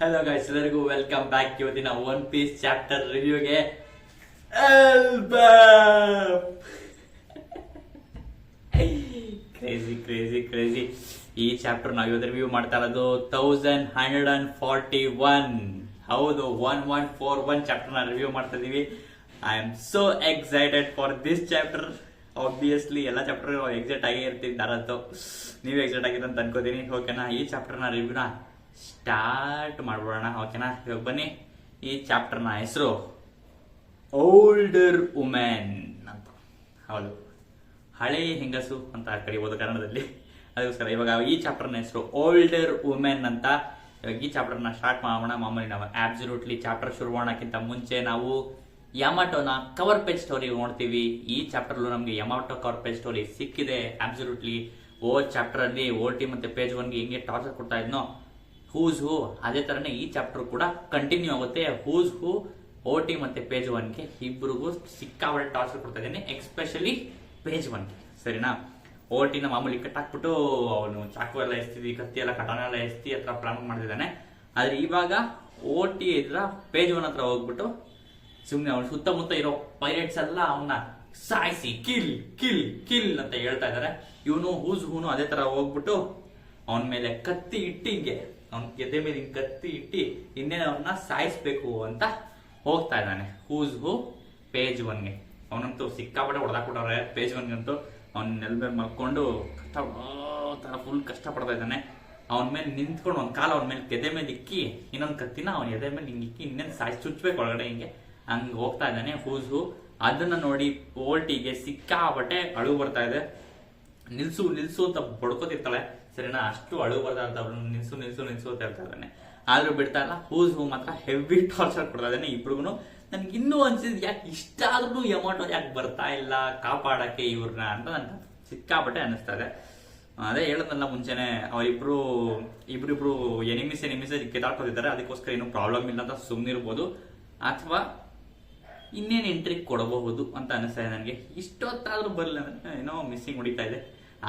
Hello guys, ಎಲ್ಲರಿಗೂ welcome back. ಇವತ್ತಿನ one piece chapter ರಿವ್ಯೂಗೆ ಕ್ರೇಜಿ ಕ್ರೇಜಿ ಕ್ರೇಜಿ. ಈ ಚಾಪ್ಟರ್ ನಾವು ಇವತ್ತು ರಿವ್ಯೂ ಮಾಡ್ತಾ ಇರೋದು 1141. ಹೌದು, 1141 ಚಾಪ್ಟರ್ ನ ರಿವ್ಯೂ ಮಾಡ್ತಾ ಇದೀವಿ. I am so excited for this chapter. Obviously ಎಲ್ಲ ಚಾಪ್ಟರ್ ಎಕ್ಸೈಟ್ ಆಗೇ ಇರ್ತಿದ್ದಾರಂತ, ನೀವು ಎಕ್ಸೈಟ್ ಆಗಿದೆ ಅಂತ ಅನ್ಕೋತೀನಿ. ಓಕೆನಾ, ಈ ಚಾಪ್ಟರ್ ನ ರಿವ್ಯೂನ ಸ್ಟಾರ್ಟ್ ಮಾಡ್ಬಿಡೋಣ. ಓಕೆನಾ, ಇವಾಗ ಬನ್ನಿ. ಈ ಚಾಪ್ಟರ್ ನ ಹೆಸರು ಓಲ್ಡರ್ ವುಮೆನ್ ಅಂತ. ಹೌದು, ಹಳೆ ಹೆಂಗಸು ಅಂತ ಕರೀಬಹುದು ಕನ್ನಡದಲ್ಲಿ. ಅದಕ್ಕೋಸ್ಕರ ಇವಾಗ ಈ ಚಾಪ್ಟರ್ ನ ಹೆಸರು ಓಲ್ಡರ್ ವುಮೆನ್ ಅಂತ. ಇವಾಗ ಈ ಚಾಪ್ಟರ್ ನ ಸ್ಟಾರ್ಟ್ ಮಾಡೋಣ. ಮಾಮೂಲಿ ನಾವು ಆಬ್ಸಲ್ಯೂಟ್ಲಿ ಚಾಪ್ಟರ್ ಶುರು ಮಾಡೋಕ್ಕಿಂತ ಮುಂಚೆ ನಾವು ಯಮಾಟೋನ ಕವರ್ ಪೇಜ್ ಸ್ಟೋರಿ ನೋಡ್ತೀವಿ. ಈ ಚಾಪ್ಟರ್ ನಮ್ಗೆ ಯಮಾಟೋ ಕವರ್ ಪೇಜ್ ಸ್ಟೋರಿ ಸಿಕ್ಕಿದೆ. ಆಬ್ಸಲ್ಯೂಟ್ಲಿ ಚಾಪ್ಟರ್ ಅಲ್ಲಿ ಓಟಿ ಮತ್ತೆ ಪೇಜ್ 1 ಗೆ ಹೆಂಗೆ ಟಾರ್ಚರ್ ಕೊಡ್ತಾ ಇದ್ನೋ ಹೂಸ್ ಹೂ, ಅದೇ ತರನೇ ಈ ಚಾಪ್ಟರ್ ಕೂಡ ಕಂಟಿನ್ಯೂ ಆಗುತ್ತೆ. ಹೂಸ್ ಹೂ ಓಟಿ ಮತ್ತೆ ಪೇಜ್ 1 ಗೆ ಇಬ್ಬರಿಗೂ ಸಿಕ್ಕಾಬಟ್ಟೆ ಟಾರ್ಚರ್ ಕೊಡ್ತಾ ಇದ್ದೀನಿ, ಎಕ್ಸ್ಪೆಷಲಿ ಪೇಜ್ 1 ಗೆ. ಸರಿನಾ, ಓಟಿನ ಮಾಮೂಲಿ ಕಟ್ಟಾಕ್ಬಿಟ್ಟು ಅವನು ಚಾಕು ಎಲ್ಲ ಎಸ್ತಿದ್ವಿ, ಕತ್ತಿ ಎಲ್ಲ ಕಟಾನ ಎಲ್ಲ ಎಸ್ತಿ ಹತ್ರ ಪ್ಲಾನ್ ಮಾಡ್ತಿದ್ದಾನೆ. ಆದ್ರೆ ಇವಾಗ ಓಟಿ ಇದ್ರ ಪೇಜ್ 1 ಹತ್ರ ಹೋಗ್ಬಿಟ್ಟು ಸುಮ್ನೆ ಅವ್ನು ಸುತ್ತಮುತ್ತ ಇರೋ ಪೈರೇಟ್ಸ್ ಎಲ್ಲ ಅವನ್ನ ಸಾಯಿಸಿ ಕಿಲ್ ಕಿಲ್ ಕಿಲ್ ಅಂತ ಹೇಳ್ತಾ ಇದಾರೆ. ಇವನು ಹೂಸ್ ಹೂನು ಅದೇ ತರ ಹೋಗ್ಬಿಟ್ಟು ಅವನ ಮೇಲೆ ಕತ್ತಿ ಇಟ್ಟಿ, ಹಿಂಗೆ ಅವನ ಗೆದ್ದೆ ಮೇಲೆ ಹಿಂಗೆ ಕತ್ತಿ ಇಟ್ಟಿ ಇನ್ನೇನು ಅವನ್ನ ಸಾಯಿಸ್ಬೇಕು ಅಂತ ಹೋಗ್ತಾ ಇದ್ದಾನೆ. ಹೂಸ್ ಹೂ ಪೇಜ್ 1 ಗೆ. ಅವನಂತೂ ಸಿಕ್ಕಾಪಟ್ಟೆ ಹೊಡೆದಾಕ್ಬಿಟ್ಟವ್ರೆ ಪೇಜ್ 1 ಗಂತೂ. ಅವ್ನ ನೆಲ ಮೇಲೆ ಮಲ್ಕೊಂಡು ಕಷ್ಟ ತರ ಫುಲ್ ಕಷ್ಟ ಪಡ್ತಾ ಇದ್ದಾನೆ. ಅವನ ಮೇಲೆ ನಿಂತ್ಕೊಂಡು ಒಂದ್ ಕಾಲ ಅವನ ಮೇಲೆ ಗೆದ್ದೆ ಮೇಲೆ ಇಕ್ಕಿ ಇನ್ನೊಂದ್ ಕತ್ತಿನ ಅವನ ಎದೆ ಮೇಲೆ ಹಿಂಗೆ ಇಕ್ಕಿ ಇನ್ನೇನು ಸಾಯಿಸಿ ಚುಚ್ಬೇಕು ಒಳಗಡೆ, ಹಿಂಗೆ ಹಂಗೆ ಹೋಗ್ತಾ ಇದ್ದಾನೆ ಹೂಸ್ ಹೂ. ಅದನ್ನ ನೋಡಿ ಓಲ್ಟಿಗೆ ಸಿಕ್ಕಾಪಟ್ಟೆ ಅಳು ಬರ್ತಾ ಇದೆ. ನಿಲ್ಸು ನಿಲ್ಸು ಅಂತ ಬಡ್ಕೋತಿರ್ತಾಳೆ. ಸರಿನಾ, ಅಷ್ಟು ಅಳು ಬರ್ತಾ ಇರ್ತಾವ, ನಿಲ್ಸು ನಿಲ್ಸು ನಿಲ್ಸು ಅಂತ ಹೇಳ್ತಾ ಇದ್ದಾನೆ. ಆದ್ರೂ ಬಿಡ್ತಾ ಇಲ್ಲ. ಹೂಸ್ ಹೂ ಮಾತ್ರ ಹೆವಿ ಟಾರ್ಚರ್ ಕೊಡ್ತಾ ಇದ್ದಾನೆ ಇಬ್ರಿಗೂ. ನನ್ಗೆ ಇನ್ನೂ ಅನ್ಸಿದ್ ಯಾಕೆ ಇಷ್ಟ ಆದ್ರೂ ಯಮಾಟೋ ಯಾಕೆ ಬರ್ತಾ ಇಲ್ಲ ಕಾಪಾಡಕ್ಕೆ ಇವ್ರನ್ನ ಅಂತ ನನ್ಗೆ ಸಿಕ್ಕಾಪಟ್ಟೆ ಅನಿಸ್ತಾ ಇದೆ. ಅದೇ ಹೇಳೋದಲ್ಲ ಮುಂಚೆನೆ, ಅವರಿಬ್ರು ಇಬ್ರಿಬ್ರು ಎನಿಮಿಸ್ ಕಿತ್ತಾಡ್ಕೊತಿದ್ದಾರೆ. ಅದಕ್ಕೋಸ್ಕರ ಏನು ಪ್ರಾಬ್ಲಮ್ ಇಲ್ಲ ಅಂತ ಸುಮ್ಮನಿರ್ಬೋದು, ಅಥವಾ ಇನ್ನೇನು ಎಂಟ್ರಿ ಕೊಡಬಹುದು ಅಂತ ಅನಿಸ್ತಾ ಇದೆ ನನಗೆ. ಇಷ್ಟೊತ್ತಾದ್ರೂ ಬರಲಿಲ್ಲ ಅಂದ್ರೆ ಏನೋ ಮಿಸ್ಸಿಂಗ್ ಹೊಡಿತಾ ಇದೆ.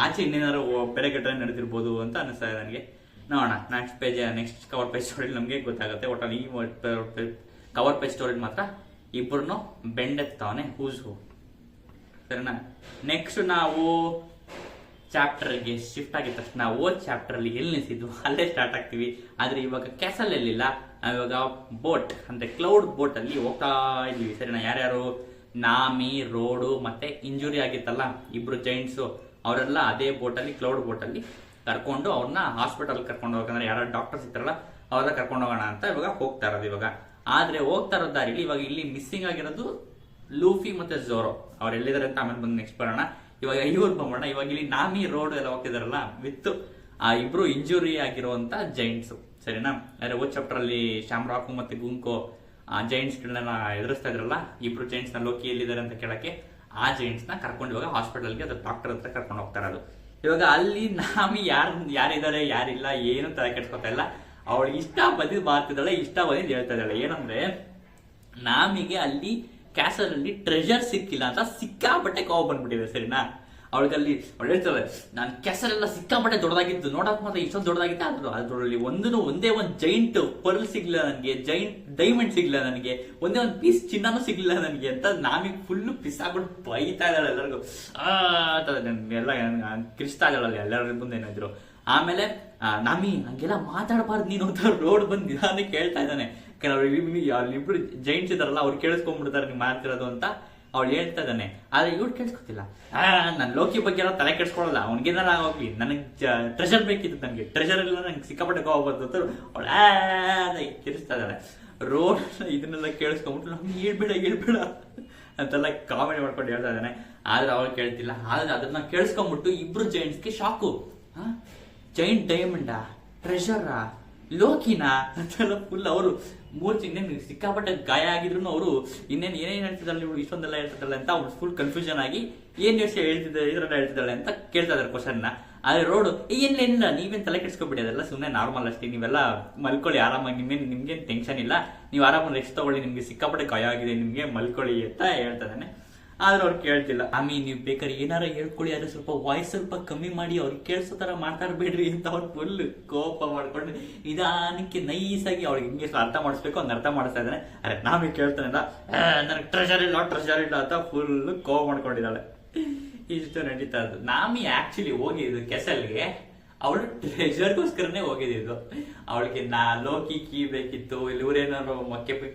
ಆಚೆ ಇನ್ನೇನಾದ್ರು ಬೇರೆ ಘಟನೆ ನಡೆದಿರ್ಬೋದು ಅಂತ ಅನಿಸ್ತಾ ಇದೆ ನನಗೆ. ನೋಡೋಣ ನೆಕ್ಸ್ಟ್ ಕವರ್ ಪೇಜ್ ಸ್ಟೋರಿ ನಮಗೆ ಗೊತ್ತಾಗುತ್ತೆ. ಒಟ್ಟಲ್ಲಿ ಈ ಕವರ್ ಪೇಜ್ ಸ್ಟೋರಿ ಮಾತ್ರ ಇಬ್ಬರನ್ನು ಬೆಂಡೆತ್ತವನೆ ಹೂಸ್ ಹೂ. ಸರಿನಾ, ನೆಕ್ಸ್ಟ್ ನಾವು ಚಾಪ್ಟರ್ಗೆ ಶಿಫ್ಟ್ ಆಗಿದ ತಕ್ಷಣ ಚಾಪ್ಟರ್ ಅಲ್ಲಿ ಎಲ್ಲಿ ನಿಲ್ಸಿದ್ವು ಅಲ್ಲೇ ಸ್ಟಾರ್ಟ್ ಆಗ್ತೀವಿ. ಆದ್ರೆ ಇವಾಗ ಕ್ಯಾಸಲ್ ಎಲ್ಲಿಲ್ಲ, ನಾವಿವಾಗ ಬೋಟ್ ಅಂದ್ರೆ ಕ್ಲೌಡ್ ಬೋಟ್ ಅಲ್ಲಿ ಹೋಗ್ತಾ ಇದೀವಿ. ಸರಿನಾ, ಯಾರ್ಯಾರು ನಾಮಿ, ರೋಡು ಮತ್ತೆ ಇಂಜುರಿ ಆಗಿತ್ತಲ್ಲ ಇಬ್ರು ಜೈಂಟ್ಸ್, ಅವರೆಲ್ಲ ಅದೇ ಬೋಟ್ ಅಲ್ಲಿ ಕ್ಲೌಡ್ ಬೋಟ್ ಅಲ್ಲಿ ಕರ್ಕೊಂಡು ಅವ್ರನ್ನ ಹಾಸ್ಪಿಟಲ್ ಕರ್ಕೊಂಡು ಹೋಗಂದ್ರೆ ಯಾರು ಡಾಕ್ಟರ್ಸ್ ಇರ್ತಾರಲ್ಲ ಅವ್ರನ್ನ ಕರ್ಕೊಂಡು ಹೋಗೋಣ ಅಂತ ಇವಾಗ ಹೋಗ್ತಾ ಇರೋದು. ಇವಾಗ ಆದ್ರೆ ಹೋಗ್ತಾ ಇರೋ ದಾರಿಲಿ ಇವಾಗ ಇಲ್ಲಿ ಮಿಸ್ಸಿಂಗ್ ಆಗಿರೋದು ಲೂಫಿ ಮತ್ತೆ ಝೋರೋ. ಅವ್ರು ಎಲ್ಲಿದ್ದಾರೆ ಅಂತ ಆಮೇಲೆ ಬಂದು ನೆಕ್ಸ್ಟ್ ಬರೋಣ. ಇವಾಗ ಇವ್ರು ಬಂಬೋಣ. ಇವಾಗ ಇಲ್ಲಿ ನಾಮಿ, ರೋಡ್ ಎಲ್ಲ ಹೋಗ್ತಿದಾರಲ್ಲ ವಿತ್ ಆ ಇಬ್ರು ಇಂಜುರಿ ಆಗಿರುವಂತ ಜೈಂಟ್ಸ್. ಸರಿನಾ, ಚಾಪ್ಟರ್ ಅಲ್ಲಿ ಶಾಮ್ರಾಕು ಮತ್ತೆ ಗುಂಕೋ ಆ ಜೈಂಟ್ಸ್ ಗಳನ್ನ ಎದುರಿಸ್ತಾ ಇದ್ರಲ್ಲ, ಇಬ್ರು ಜೈಂಟ್ಸ್ ನ ಲೋಕಿ ಎಲ್ಲಿದ್ದಾರೆ ಅಂತ ಕೇಳಕ್ಕೆ ಆ ಜೈಂಟ್ಸ್ ನ ಕರ್ಕೊಂಡು ಇವಾಗ ಹಾಸ್ಪಿಟಲ್ಗೆ ಅದು ಡಾಕ್ಟರ್ ಹತ್ರ ಕರ್ಕೊಂಡು ಹೋಗ್ತಾ ಇರೋದು. ಇವಾಗ ಅಲ್ಲಿ ನಾಮಿ ಯಾರಿದ್ದಾರೆ ಯಾರಿಲ್ಲ ಏನು ತಲೆ ಕೆಡ್ಸ್ಕೊತಾ ಇಲ್ಲ. ಅವಳು ಇಷ್ಟ ಬಂದಿದ್ ಮಾಡ್ತಿದ್ದಾಳೆ, ಇಷ್ಟ ಬಂದಿದ್ದು ಹೇಳ್ತಾ ಇದ್ದಾಳೆ. ಏನಂದ್ರೆ ನಾಮಿಗೆ ಅಲ್ಲಿ ಕ್ಯಾಸಲ್ ಅಲ್ಲಿ ಟ್ರೆಜರ್ ಸಿಕ್ಕಿಲ್ಲ ಅಂತ ಸಿಕ್ಕಾಪಟ್ಟೆ ಕೋಪ ಬಂದ್ಬಿಟ್ಟಿದೆ. ಸರಿನಾ, ಅವಳಿಗಲ್ಲಿ ಅವಳು ಹೇಳ್ತಾಳೆ, ನಾನು ಕ್ಯಾಸಲ್ ಎಲ್ಲ ಸಿಕ್ಕಾಪಟ್ಟೆ ದೊಡ್ಡದಾಗಿದ್ದು, ನೋಡಕ್ ಮಾತ್ರ ಇಷ್ಟೊಂದು ದೊಡ್ಡದಾಗಿತ್ತು, ಅದ್ರಲ್ಲಿ ಒಂದೇ ಒಂದು ಜೈಂಟ್ ಪರ್ಲ್ ಸಿಗ್ಲಿಲ್ಲ ನನಗೆ, ಜೈಂಟ್ ಡೈಮಂಡ್ ಸಿಗ್ಲಿಲ್ಲ ನನಗೆ, ಒಂದೇ ಒಂದು ಪೀಸ್ ಚಿನ್ನನೂ ಸಿಗ್ಲಿಲ್ಲ ನನಗೆ ಅಂತ ನಾಮಿಗೆ ಫುಲ್ ಪಿಸ್ ಆಗ್ಬಿಟ್ಟು ಬೈತಾ ಇದ್ದಾಳೆ ಎಲ್ಲರಿಗೂ. ಎಲ್ಲ ಕಿರಿಸ್ತಾ ಇದ್ದಾಳಲ್ಲ ಎಲ್ಲರ ಮುಂದೆ ಏನಾದ್ರು. ಆಮೇಲೆ ನಾಮಿ ಹಂಗೆಲ್ಲ ಮಾತಾಡಬಾರ್ದು ನೀನು ಅಂತ ರೋಡ್ ಬಂದು ನಿಧಾನಕ್ಕೆ ಹೇಳ್ತಾ ಇದ್ದಾನೆ. ಇಬ್ರು ಜೈಂಟ್ಸ್ ಇದಾರಲ್ಲ ಅವ್ರು ಕೇಳಿಸ್ಕೊಂಡ್ಬಿಡ್ತಾರೆ ನೀವು ಮಾಡ್ತಿರೋದು ಅಂತ ಅವಳು ಹೇಳ್ತಾ ಇದ್ದಾನೆ. ಆದ್ರೆ ಇವ್ರು ಕೇಳಿಸ್ಕೊತಿಲ್ಲ. ನನ್ ಲೋಕಿ ಬಗ್ಗೆ ಎಲ್ಲ ತಲೆ ಕೆಡ್ಸ್ಕೊಳಲ್ಲ, ಅವ್ನಿಗೇನಾರ ಹೋಗ್ಲಿ, ನನಗೆ ಟ್ರೆಷರ್ ಬೇಕಿತ್ತು, ನನಗೆ ಟ್ರೆಷರ್ ಇಲ್ಲ, ನಂಗೆ ಸಿಕ್ಕಾಪಟ್ಟೆ ಹೋಗ್ಬಾರ್ದು ಅಂತ ಅವಳು ಕಿರಿಸ್ತಾ ಇದ್ದಾಳೆ. ರೋಡ್ ಇದನ್ನೆಲ್ಲ ಕೇಳಿಸ್ಕೊಂಡ್ಬಿಟ್ಟು ನಮ್ಗೆ ಹೇಳ್ಬೇಡ ಅಂತೆಲ್ಲ ಕಾಮಿಡಿ ಮಾಡ್ಕೊಂಡು ಹೇಳ್ತಾ ಇದ್ದಾನೆ. ಆದ್ರೆ ಅವ್ರು ಕೇಳ್ತಿಲ್ಲ. ಆದ್ರೆ ಅದನ್ನ ಕೇಳಿಸ್ಕೊಂಡ್ಬಿಟ್ಟು ಇಬ್ರು ಜೈಂಟ್ಸ್ಗೆ ಶಾಕು. ಜೈಂಟ್ ಡೈಮಂಡಾ, ಟ್ರೆಷರಾ, ಲೋಕಿನಾ ಅಂತೆಲ್ಲ ಫುಲ್ ಅವರು ಮೂರ್ತಿ ಇನ್ನೇನು ಸಿಕ್ಕಾಪಟ್ಟೆ ಗಾಯ ಆಗಿದ್ರು ಅವರು ಇನ್ನೇನು ಏನೇನು ಹೇಳ್ತಿದ್ದಾಳೆ ಇವಳು ಇಷ್ಟೊಂದೆಲ್ಲ ಹೇಳ್ತಿದ್ದಾಳೆ ಅಂತ ಅವ್ರು ಫುಲ್ ಕನ್ಫ್ಯೂಷನ್ ಆಗಿ ಏನ್ ವಿಷಯ ಹೇಳ್ತಿದ್ದಾಳೆ ಅಂತ ಕೇಳ್ತಾ ಇದಾರೆ ಕ್ವಶನ್ ನ. ಆದ್ರೆ ರೋಡು ಏನಿಲ್ಲ, ನೀವೇನ್ ತಲೆ ಕೆಡ್ಸ್ಕೊಬಿಡಿ, ಅದೆಲ್ಲ ಸುಮ್ಮನೆ ನಾರ್ಮಲ್ ಅಷ್ಟೇ, ನೀವೆಲ್ಲ ಮಲ್ಕೊಳ್ಳಿ ಆರಾಮಾಗಿ, ನಿಮ್ಗೇನ್ ಟೆನ್ಷನ್ ಇಲ್ಲ, ನೀವು ಆರಾಮಾಗಿ ರೆಸ್ಟ್ ತಗೊಳ್ಳಿ, ನಿಮ್ಗೆ ಸಿಕ್ಕಾಪಟ್ಟೆ ಗಾಯ ಆಗಿದೆ, ನಿಮ್ಗೆ ಮಲ್ಕೊಳ್ಳಿ ಅಂತ ಹೇಳ್ತಾ ಇದ್ದಾನೆ. ಆದ್ರೆ ಅವ್ರು ಕೇಳ್ತಿಲ್ಲ. ನೀವು ಬೇಕಾದ್ರೆ ಏನಾರ ಹೇಳ್ಕೊಳ್ಳಿ, ಆದ್ರೆ ಸ್ವಲ್ಪ ವಾಯ್ಸ್ ಸ್ವಲ್ಪ ಕಮ್ಮಿ ಮಾಡಿ, ಅವ್ರಿಗೆ ಕೇಳಿಸೋ ತರ ಮಾತಾಡ್ಬೇಡ್ರಿ ಅಂತ ಅವ್ರು ಫುಲ್ ಕೋಪ ಮಾಡ್ಕೊಂಡು ನಿಧಾನಕ್ಕೆ ನೈಸಾಗಿ ಅವ್ರಿಗೆ ಹಿಂಗೆ ಅರ್ಥ ಮಾಡಿಸ್ಬೇಕು ಅವ್ನು ಅರ್ಥ ಮಾಡಿಸ್ತಾ ಇದ್ದಾನೆ. ಅರೆ ನಾವೇ ಕೇಳ್ತಾನಲ್ಲ, ನನಗೆ ಟ್ರೆಷರ್ ಇಲ್ಲ ಅಂತ ಫುಲ್ ಕೋಪ ಮಾಡ್ಕೊಂಡಿದ್ದಾಳೆ. ಇಷ್ಟು ನಡೀತಾ ಇದ್ದು. ಆಕ್ಚುಲಿ ಹೋಗಿದ್ದು ಕೆಸಲ್ಗೆ ಅವಳು ಟ್ರೆಜರ್ಗೋಸ್ಕರನೇ ಹೋಗಿದ್ದು. ಅವಳಿಗೆ ಲೋಕಿ ಕೀ ಬೇಕಿತ್ತು, ಇಲ್ಲಿ ಇವ್ರೇನಾದ್ರು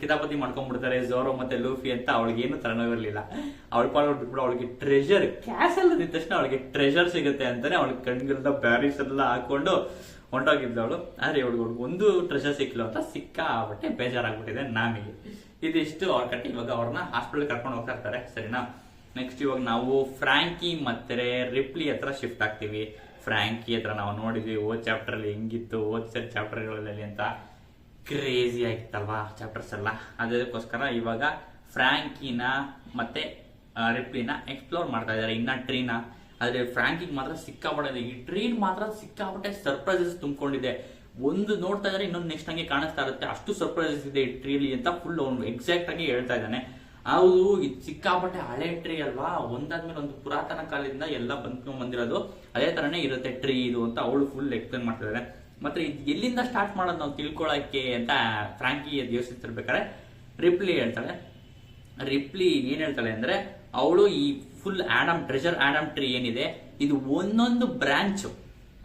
ಕಿತಾಪತಿ ಮಾಡ್ಕೊಂಡ್ಬಿಡ್ತಾರೆ ಝೋರೋ ಮತ್ತೆ ಲೂಫಿ ಅಂತ ಅವ್ಳಿಗೆ ಏನು ತರಣಿರಲಿಲ್ಲ. ಅವಳ ಪಾಡ್ಬಿಟ್ಟು ಅವಳಿಗೆ ಟ್ರೆಜರ್ ಕ್ಯಾಸಲ್ ಅಂದಿದ ತಕ್ಷಣ ಅವಳಿಗೆ ಟ್ರೆಜರ್ ಸಿಗುತ್ತೆ ಅಂತಾನೆ ಅವಳಿಗೆ ಕಣ್ಗೆಲ್ಲ ಬ್ಯಾರೀಸ್ ಎಲ್ಲ ಹಾಕೊಂಡು ಹೊಂಟೋಗಿದ್ಲು ಅವಳು. ಆದ್ರೆ ಇವಳಿಗೆ ಒಂದು ಟ್ರೆಜರ್ ಸಿಕ್ಕಿಲ್ಲ ಅಂತ ಸಿಕ್ಕಾಬಟ್ಟೆ ಬೇಜಾರಾಗ್ಬಿಟ್ಟಿದೆ ನಮಗೆ. ಇದಿಷ್ಟು ಅವ್ರ ಕಟ್ಟಿ ಇವಾಗ ಅವ್ರನ್ನ ಹಾಸ್ಪಿಟಲ್ ಕರ್ಕೊಂಡು ಹೋಗ್ತಾ ಇರ್ತಾರೆ. ಸರಿನಾ? ನೆಕ್ಸ್ಟ್ ಇವಾಗ ನಾವು ಫ್ರಾಂಕಿ ಮತ್ತೆ ರಿಪ್ಲಿ ಹತ್ರ ಶಿಫ್ಟ್ ಆಗ್ತೀವಿ. ಫ್ರಾಂಕಿ ಹತ್ರ ನಾವು ನೋಡಿದ್ವಿ ಓದ್ ಚಾಪ್ಟರ್ ಅಲ್ಲಿ ಹೆಂಗಿತ್ತು, ಓದ್ ಚಾಪ್ಟರ್ಗಳಲ್ಲಿ ಅಂತ ಕ್ರೇಜಿ ಆಗಿತ್ತಲ್ವಾ ಚಾಪ್ಟರ್ಸ್ ಎಲ್ಲ. ಅದಕ್ಕೋಸ್ಕರ ಇವಾಗ ಫ್ರಾಂಕಿನ ಮತ್ತೆ ರಿಪ್ಲಿನ ಎಕ್ಸ್ಪ್ಲೋರ್ ಮಾಡ್ತಾ ಇದ್ದಾರೆ. ಇನ್ನ ಟ್ರೀನ ಆದ್ರೆ ಫ್ರಾಂಕಿಗೆ ಮಾತ್ರ ಸಿಕ್ಕಾಪಟ್ಟೆ, ಈ ಟ್ರೀನ್ ಮಾತ್ರ ಸಿಕ್ಕಾಪಟ್ಟೆ ಸರ್ಪ್ರೈಸಸ್ ತುಂಬಿಕೊಂಡಿದೆ. ಒಂದು ನೋಡ್ತಾ ಇದ್ರೆ ಇನ್ನೊಂದು ನೆಕ್ಸ್ಟ್ ಹಂಗೆ ಕಾಣಿಸ್ತಾ ಇರುತ್ತೆ, ಅಷ್ಟು ಸರ್ಪ್ರೈಸಸ್ ಇದೆ ಈ ಟ್ರೀಲಿ ಅಂತ ಫುಲ್ ಅವ್ನು ಎಕ್ಸಾಕ್ಟ್ ಆಗಿ ಹೇಳ್ತಾ ಇದ್ದಾನೆ. ಹೌದು, ಇದು ಸಿಕ್ಕಾಪಟ್ಟೆ ಹಳೆ ಟ್ರೀ ಅಲ್ವಾ, ಒಂದಾದ್ಮೇಲೆ ಒಂದು ಪುರಾತನ ಕಾಲದಿಂದ ಎಲ್ಲ ಬಂದಿರೋದು, ಅದೇ ತರನೇ ಇರುತ್ತೆ ಟ್ರೀ ಇದು ಅಂತ ಅವಳು ಫುಲ್ ಎಕ್ಸ್ಪ್ಲೇನ್ ಮಾಡ್ತಿದ್ದಾರೆ. ಮತ್ತೆ ಇದು ಎಲ್ಲಿಂದ ಸ್ಟಾರ್ಟ್ ಮಾಡೋದು ನಾವು ತಿಳ್ಕೊಳಕ್ಕೆ ಅಂತ ಫ್ರಾಂಕಿ ಯೋಚಿಸ್ತಿರ್ಬೇಕಾದ್ರೆ ರಿಪ್ಲಿ ಏನ್ ಹೇಳ್ತಾಳೆ ಅಂದ್ರೆ, ಅವಳು ಈ ಫುಲ್ ಟ್ರೆಜರ್ ಆಡಮ್ ಟ್ರೀ ಏನಿದೆ ಇದು ಒಂದೊಂದು ಬ್ರಾಂಚ್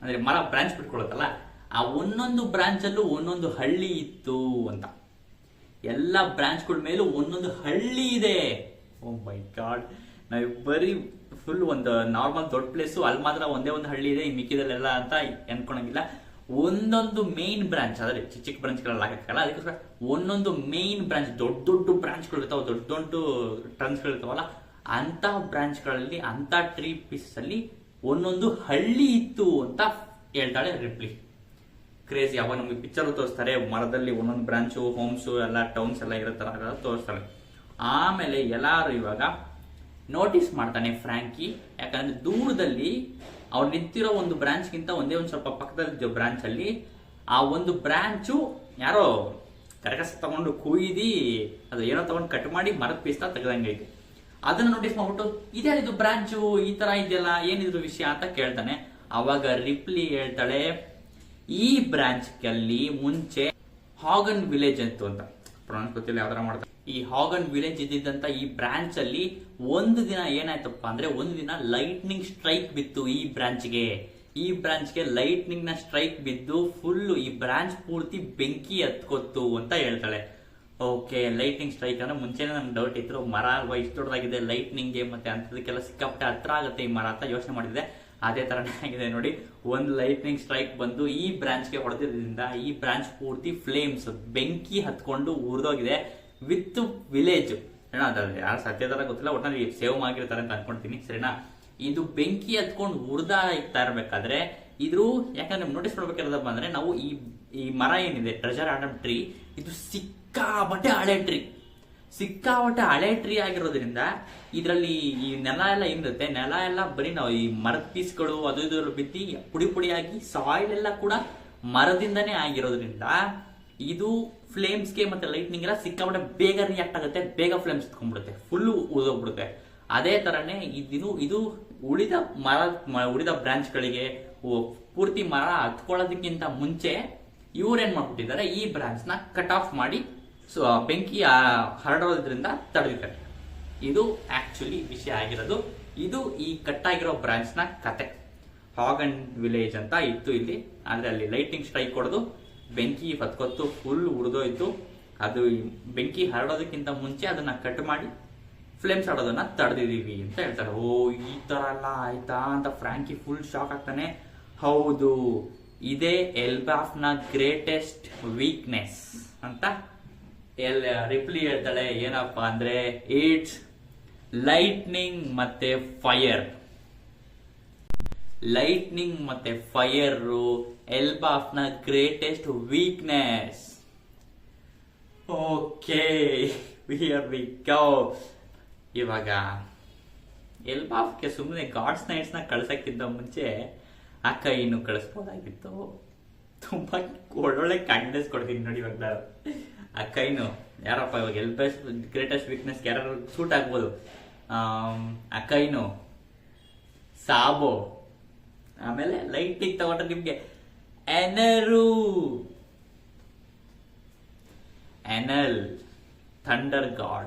ಅಂದ್ರೆ ಮರ ಬ್ರಾಂಚ್ ಬಿಟ್ಕೊಳತ್ತಲ್ಲ, ಆ ಒಂದೊಂದು ಬ್ರಾಂಚ್ ಅಲ್ಲೂ ಒಂದೊಂದು ಹಳ್ಳಿ ಇತ್ತು ಅಂತ. ಎಲ್ಲ ಬ್ರಾಂಚ್ಗಳ ಮೇಲೂ ಒಂದೊಂದು ಹಳ್ಳಿ ಇದೆ. ಓ ಮೈ ಗಾಡ್, ನಾವು ಬರೀ ಫುಲ್ ಒಂದು ನಾರ್ಮಲ್ ದೊಡ್ಡ ಪ್ಲೇಸು ಅಲ್ಲಿ ಮಾತ್ರ ಒಂದೇ ಒಂದು ಹಳ್ಳಿ ಇದೆ, ಈ ಮಿಕ್ಕಿದಲ್ಲೆಲ್ಲ ಅಂತ ಅನ್ಕೊಳಂಗಿಲ್ಲ. ಒಂದೊಂದು ಮೇನ್ ಬ್ರಾಂಚ್, ಅದೇ ಚಿಕ್ಕ ಚಿಕ್ಕ ಬ್ರಾಂಚ್ಗಳೆಲ್ಲ ಆಗಕ್ಕಲ್ಲ, ಅದಕ್ಕೋಸ್ಕರ ಒಂದೊಂದು ಮೇನ್ ಬ್ರಾಂಚ್, ದೊಡ್ಡ ದೊಡ್ಡ ಬ್ರಾಂಚ್ಗಳು ಇರ್ತಾವ, ದೊಡ್ಡ ದೊಡ್ಡ ಟ್ರನ್ಸ್ಗಳು ಇರ್ತಾವಲ್ಲ, ಅಂತ ಬ್ರಾಂಚ್ಗಳಲ್ಲಿ ಅಂತ ಟ್ರೀ ಪೀಸಸ್ ಅಲ್ಲಿ ಒಂದೊಂದು ಹಳ್ಳಿ ಇತ್ತು ಅಂತ ಹೇಳ್ತಾಳೆ ರಿಪ್ಲಿ. ಕ್ರೇಜಿ. ಅವಾಗ ನಮ್ಗೆ ಪಿಕ್ಚರ್ ತೋರಿಸ್ತಾರೆ, ಮರದಲ್ಲಿ ಒಂದೊಂದು ಬ್ರಾಂಚು, ಹೋಮ್ಸು ಎಲ್ಲ ಟೌನ್ಸ್ ಎಲ್ಲ ಇರುತ್ತಲ್ಲ ತೋರಿಸ್ತಾರೆ. ಆಮೇಲೆ ಎಲ್ಲಾರು ಇವಾಗ ನೋಟಿಸ್ ಮಾಡ್ತಾನೆ ಫ್ರಾಂಕಿ, ಯಾಕಂದ್ರೆ ದೂರದಲ್ಲಿ ಅವ್ರು ನಿಂತಿರೋ ಒಂದು ಬ್ರಾಂಚ್ಗಿಂತ ಒಂದೇ ಒಂದು ಸ್ವಲ್ಪ ಪಕ್ಕದಲ್ಲಿ ಬ್ರಾಂಚ್ ಅಲ್ಲಿ ಆ ಒಂದು ಬ್ರಾಂಚು ಯಾರೋ ಕರಕಸ ತಗೊಂಡು ಕುಯ್ದಿ ಅದು ಏನೋ ತಗೊಂಡು ಕಟ್ ಮಾಡಿ ಮರದ ಪೀಸ್ತಾ ತೆಗೆದಂಗೈತೆ. ಅದನ್ನ ನೋಟಿಸ್ ಮಾಡ್ಬಿಟ್ಟು ಇದು ಬ್ರಾಂಚು ಈ ತರ ಇದೆಯಲ್ಲ, ಏನಿದ್ರು ವಿಷಯ ಅಂತ ಕೇಳ್ತಾನೆ. ಅವಾಗ ರಿಪ್ಲಿ ಹೇಳ್ತಾಳೆ, ಈ ಬ್ರಾಂಚ್ ಅಲ್ಲಿ ಮುಂಚೆ ಹಾಗನ್ ವಿಲೇಜ್ ಅಂತ ಪ್ರೊನೌನ್ಸ್ ಗೊತ್ತಿಲ್ಲ ಯಾವ ತರ ಮಾಡ್ತಾರೆ, ಈ ಹಾಗನ್ ವಿಲೇಜ್ ಇದ್ದಿದ್ದಂತ ಈ ಬ್ರಾಂಚ್ ಅಲ್ಲಿ ಒಂದು ದಿನ ಏನಾಯ್ತಪ್ಪ ಅಂದ್ರೆ, ಒಂದು ದಿನ ಲೈಟ್ನಿಂಗ್ ಸ್ಟ್ರೈಕ್ ಬಿತ್ತು ಈ ಬ್ರಾಂಚ್ಗೆ ಲೈಟ್ನಿಂಗ್ ನ ಸ್ಟ್ರೈಕ್ ಬಿದ್ದು ಫುಲ್ ಈ ಬ್ರಾಂಚ್ ಪೂರ್ತಿ ಬೆಂಕಿ ಹತ್ಕೊತ್ತು ಅಂತ ಹೇಳ್ತಾಳೆ. ಓಕೆ, ಲೈಟ್ನಿಂಗ್ ಸ್ಟ್ರೈಕ್ ಅಂದ್ರೆ ಮುಂಚೆನೆ ನನ್ಗೆ ಡೌಟ್ ಇತ್ತು, ಮರ ಅಲ್ವಾ ಇಷ್ಟು ದೊಡ್ಡದಾಗಿದೆ, ಲೈಟ್ನಿಂಗ್ಗೆ ಮತ್ತೆ ಅಂತದಕ್ಕೆಲ್ಲ ಸಿಕ್ಕಾಪಟ್ಟೆ ಹತ್ರ ಆಗುತ್ತೆ ಈ ಮರ ಅಂತ ಯೋಚನೆ ಮಾಡಿದೆ. ಅದೇ ತರನೇ ಆಗಿದೆ ನೋಡಿ, ಒಂದು ಲೈಟ್ನಿಂಗ್ ಸ್ಟ್ರೈಕ್ ಬಂದು ಈ ಬ್ರಾಂಚ್ಗೆ ಹೊಡೆದಿದ್ದರಿಂದ ಈ ಬ್ರಾಂಚ್ ಪೂರ್ತಿ ಫ್ಲೇಮ್ಸ್ ಬೆಂಕಿ ಹತ್ಕೊಂಡು ಉರಿದೋಗಿದೆ ವಿತ್ ವಿಲೇಜ್. ಯಾರು ಸತ್ಯ ತರ ಗೊತ್ತಿಲ್ಲ, ಒಟ್ಟಿನಲ್ಲಿ ಸೇವ್ ಆಗಿರ್ತಾರೆ ಅಂತ ಅನ್ಕೊಂತೀನಿ. ಸರಿನಾ? ಇದು ಬೆಂಕಿ ಹತ್ಕೊಂಡು ಉರ್ದಾ ಇರ್ತಾ ಇರ್ಬೇಕಾದ್ರೆ ಇದ್ರು, ಯಾಕಂದ್ರೆ ನೋಟಿಸ್ ಮಾಡ್ಬೇಕಿರೋದಪ್ಪ ಅಂದ್ರೆ, ನಾವು ಈ ಮರ ಏನಿದೆ ಟ್ರೆಜರ್ ಆಡಮ್ ಟ್ರೀ, ಇದು ಸಿಕ್ಕಾಬಟ್ಟೆ ಹಳೆ ಟ್ರೀ ಆಗಿರೋದ್ರಿಂದ ಇದರಲ್ಲಿ ಈ ನೆಲ ಎಲ್ಲ ಏನಿರುತ್ತೆ, ನೆಲ ಎಲ್ಲ ಬರೀ ನಾವು ಈ ಮರದ ಪೀಸ್ಗಳು ಅದು ಇದು ಬಿದ್ದು ಪುಡಿ ಪುಡಿಯಾಗಿ ಸಾಯಿಲ್ ಎಲ್ಲ ಕೂಡ ಮರದಿಂದನೇ ಆಗಿರೋದ್ರಿಂದ ಇದು ಫ್ಲೇಮ್ಸ್ಗೆ ಮತ್ತೆ ಲೈಟ್ನಿಂಗ್ ಎಲ್ಲ ಸಿಕ್ಕಾಬಟ್ಟೆ ಬೇಗ ರಿಯಾಕ್ಟ್ ಆಗುತ್ತೆ, ಬೇಗ ಫ್ಲೇಮ್ಸ್ ಇಟ್ಕೊಂಡ್ಬಿಡುತ್ತೆ, ಫುಲ್ ಉಳಿದೋಗ್ಬಿಡುತ್ತೆ. ಅದೇ ತರನೇ ಇದು ಉಳಿದ ಬ್ರಾಂಚ್ಗಳಿಗೆ ಪೂರ್ತಿ ಮರ ಹತ್ಕೊಳ್ಳೋದಕ್ಕಿಂತ ಮುಂಚೆ ಇವ್ರೇನ್ ಮಾಡ್ಬಿಟ್ಟಿದ್ದಾರೆ, ಈ ಬ್ರಾಂಚ್ ನ ಕಟ್ ಆಫ್ ಮಾಡಿ ಬೆಂಕಿ ಹರಡೋದ್ರಿಂದ ತಡೆದಿದ್ದಾರೆ. ಇದು ಆಕ್ಚುಲಿ ವಿಷಯ ಆಗಿರೋದು. ಇದು ಈ ಕಟ್ ಆಗಿರೋ ಬ್ರಾಂಚ್ ನ ಕತೆ. ಹಾಗನ್ ವಿಲೇಜ್ ಅಂತ ಇತ್ತು ಇಲ್ಲಿ, ಆದ್ರೆ ಅಲ್ಲಿ ಲೈಟಿಂಗ್ ಸ್ಟ್ರೈಕ್ ಹೊಡೆದು ಬೆಂಕಿ ಹೊತ್ಕೊತ್ತು ಫುಲ್ ಉರಿದೋಯ್ತು. ಅದು ಬೆಂಕಿ ಹರಡೋದಕ್ಕಿಂತ ಮುಂಚೆ ಅದನ್ನ ಕಟ್ ಮಾಡಿ ಫ್ಲೇಮ್ಸ್ ಆಡೋದನ್ನ ತಡೆದಿದೀವಿ ಅಂತ ಹೇಳ್ತಾರೆ. ಓ, ಈ ತರ ಎಲ್ಲ ಆಯ್ತಾ ಅಂತ ಫ್ರಾಂಕಿ ಫುಲ್ ಶಾಕ್ ಆಗ್ತಾನೆ. ಹೌದು, ಇದೇ ಎಲ್ಬಾಫ್ ನ ಗ್ರೇಟೆಸ್ಟ್ ವೀಕ್ನೆಸ್ ಅಂತ ರಿಪ್ಲಿ ಹೇಳ್ತಾಳೆ. ಏನಪ್ಪಾ ಅಂದ್ರೆ, ಇಟ್ಸ್ ಲೈಟ್ನಿಂಗ್ ಮತ್ತೆ ಫೈರ್. ಲೈಟ್ನಿಂಗ್ ಮತ್ತೆ ಫೈರ್ ಎಲ್ಬಾಫ್ ನ greatest weakness. Okay, here we go. ಇವಾಗ ಎಲ್ಬಾಫ್ಗೆ ಸುಮ್ಮನೆ ಗಾಡ್ಸ್ ನೈಟ್ಸ್ ನ ಕಳ್ಸಕ್ಕಿಂತ ಮುಂಚೆ ಆ ಕೈನು ಕಳಿಸ್ಬೋದಾಗಿತ್ತು. ತುಂಬಾ ಒಳ್ಳೊಳ್ಳೆ ಕ್ಯಾಂಡಿಡೇಟ್ಸ್ ಕೊಡ್ತೀನಿ ನೋಡಿ ಇವಾಗ. ಆ ಕೈನು ಯಾರಪ್ಪ ಇವಾಗ ಗ್ರೇಟೆಸ್ಟ್ ವೀಕ್ನೆಸ್ ಯಾರು ಸೂಟ್ ಆಗ್ಬೋದು. ಅಕೈನು, ಸಾಬೋ, ಆಮೇಲೆ ಲೈಟಿಗೆ ತಗೊಂಡ್ರೆ ನಿಮ್ಗೆ ಎನರು, ಎನಲ್, ಥಂಡರ್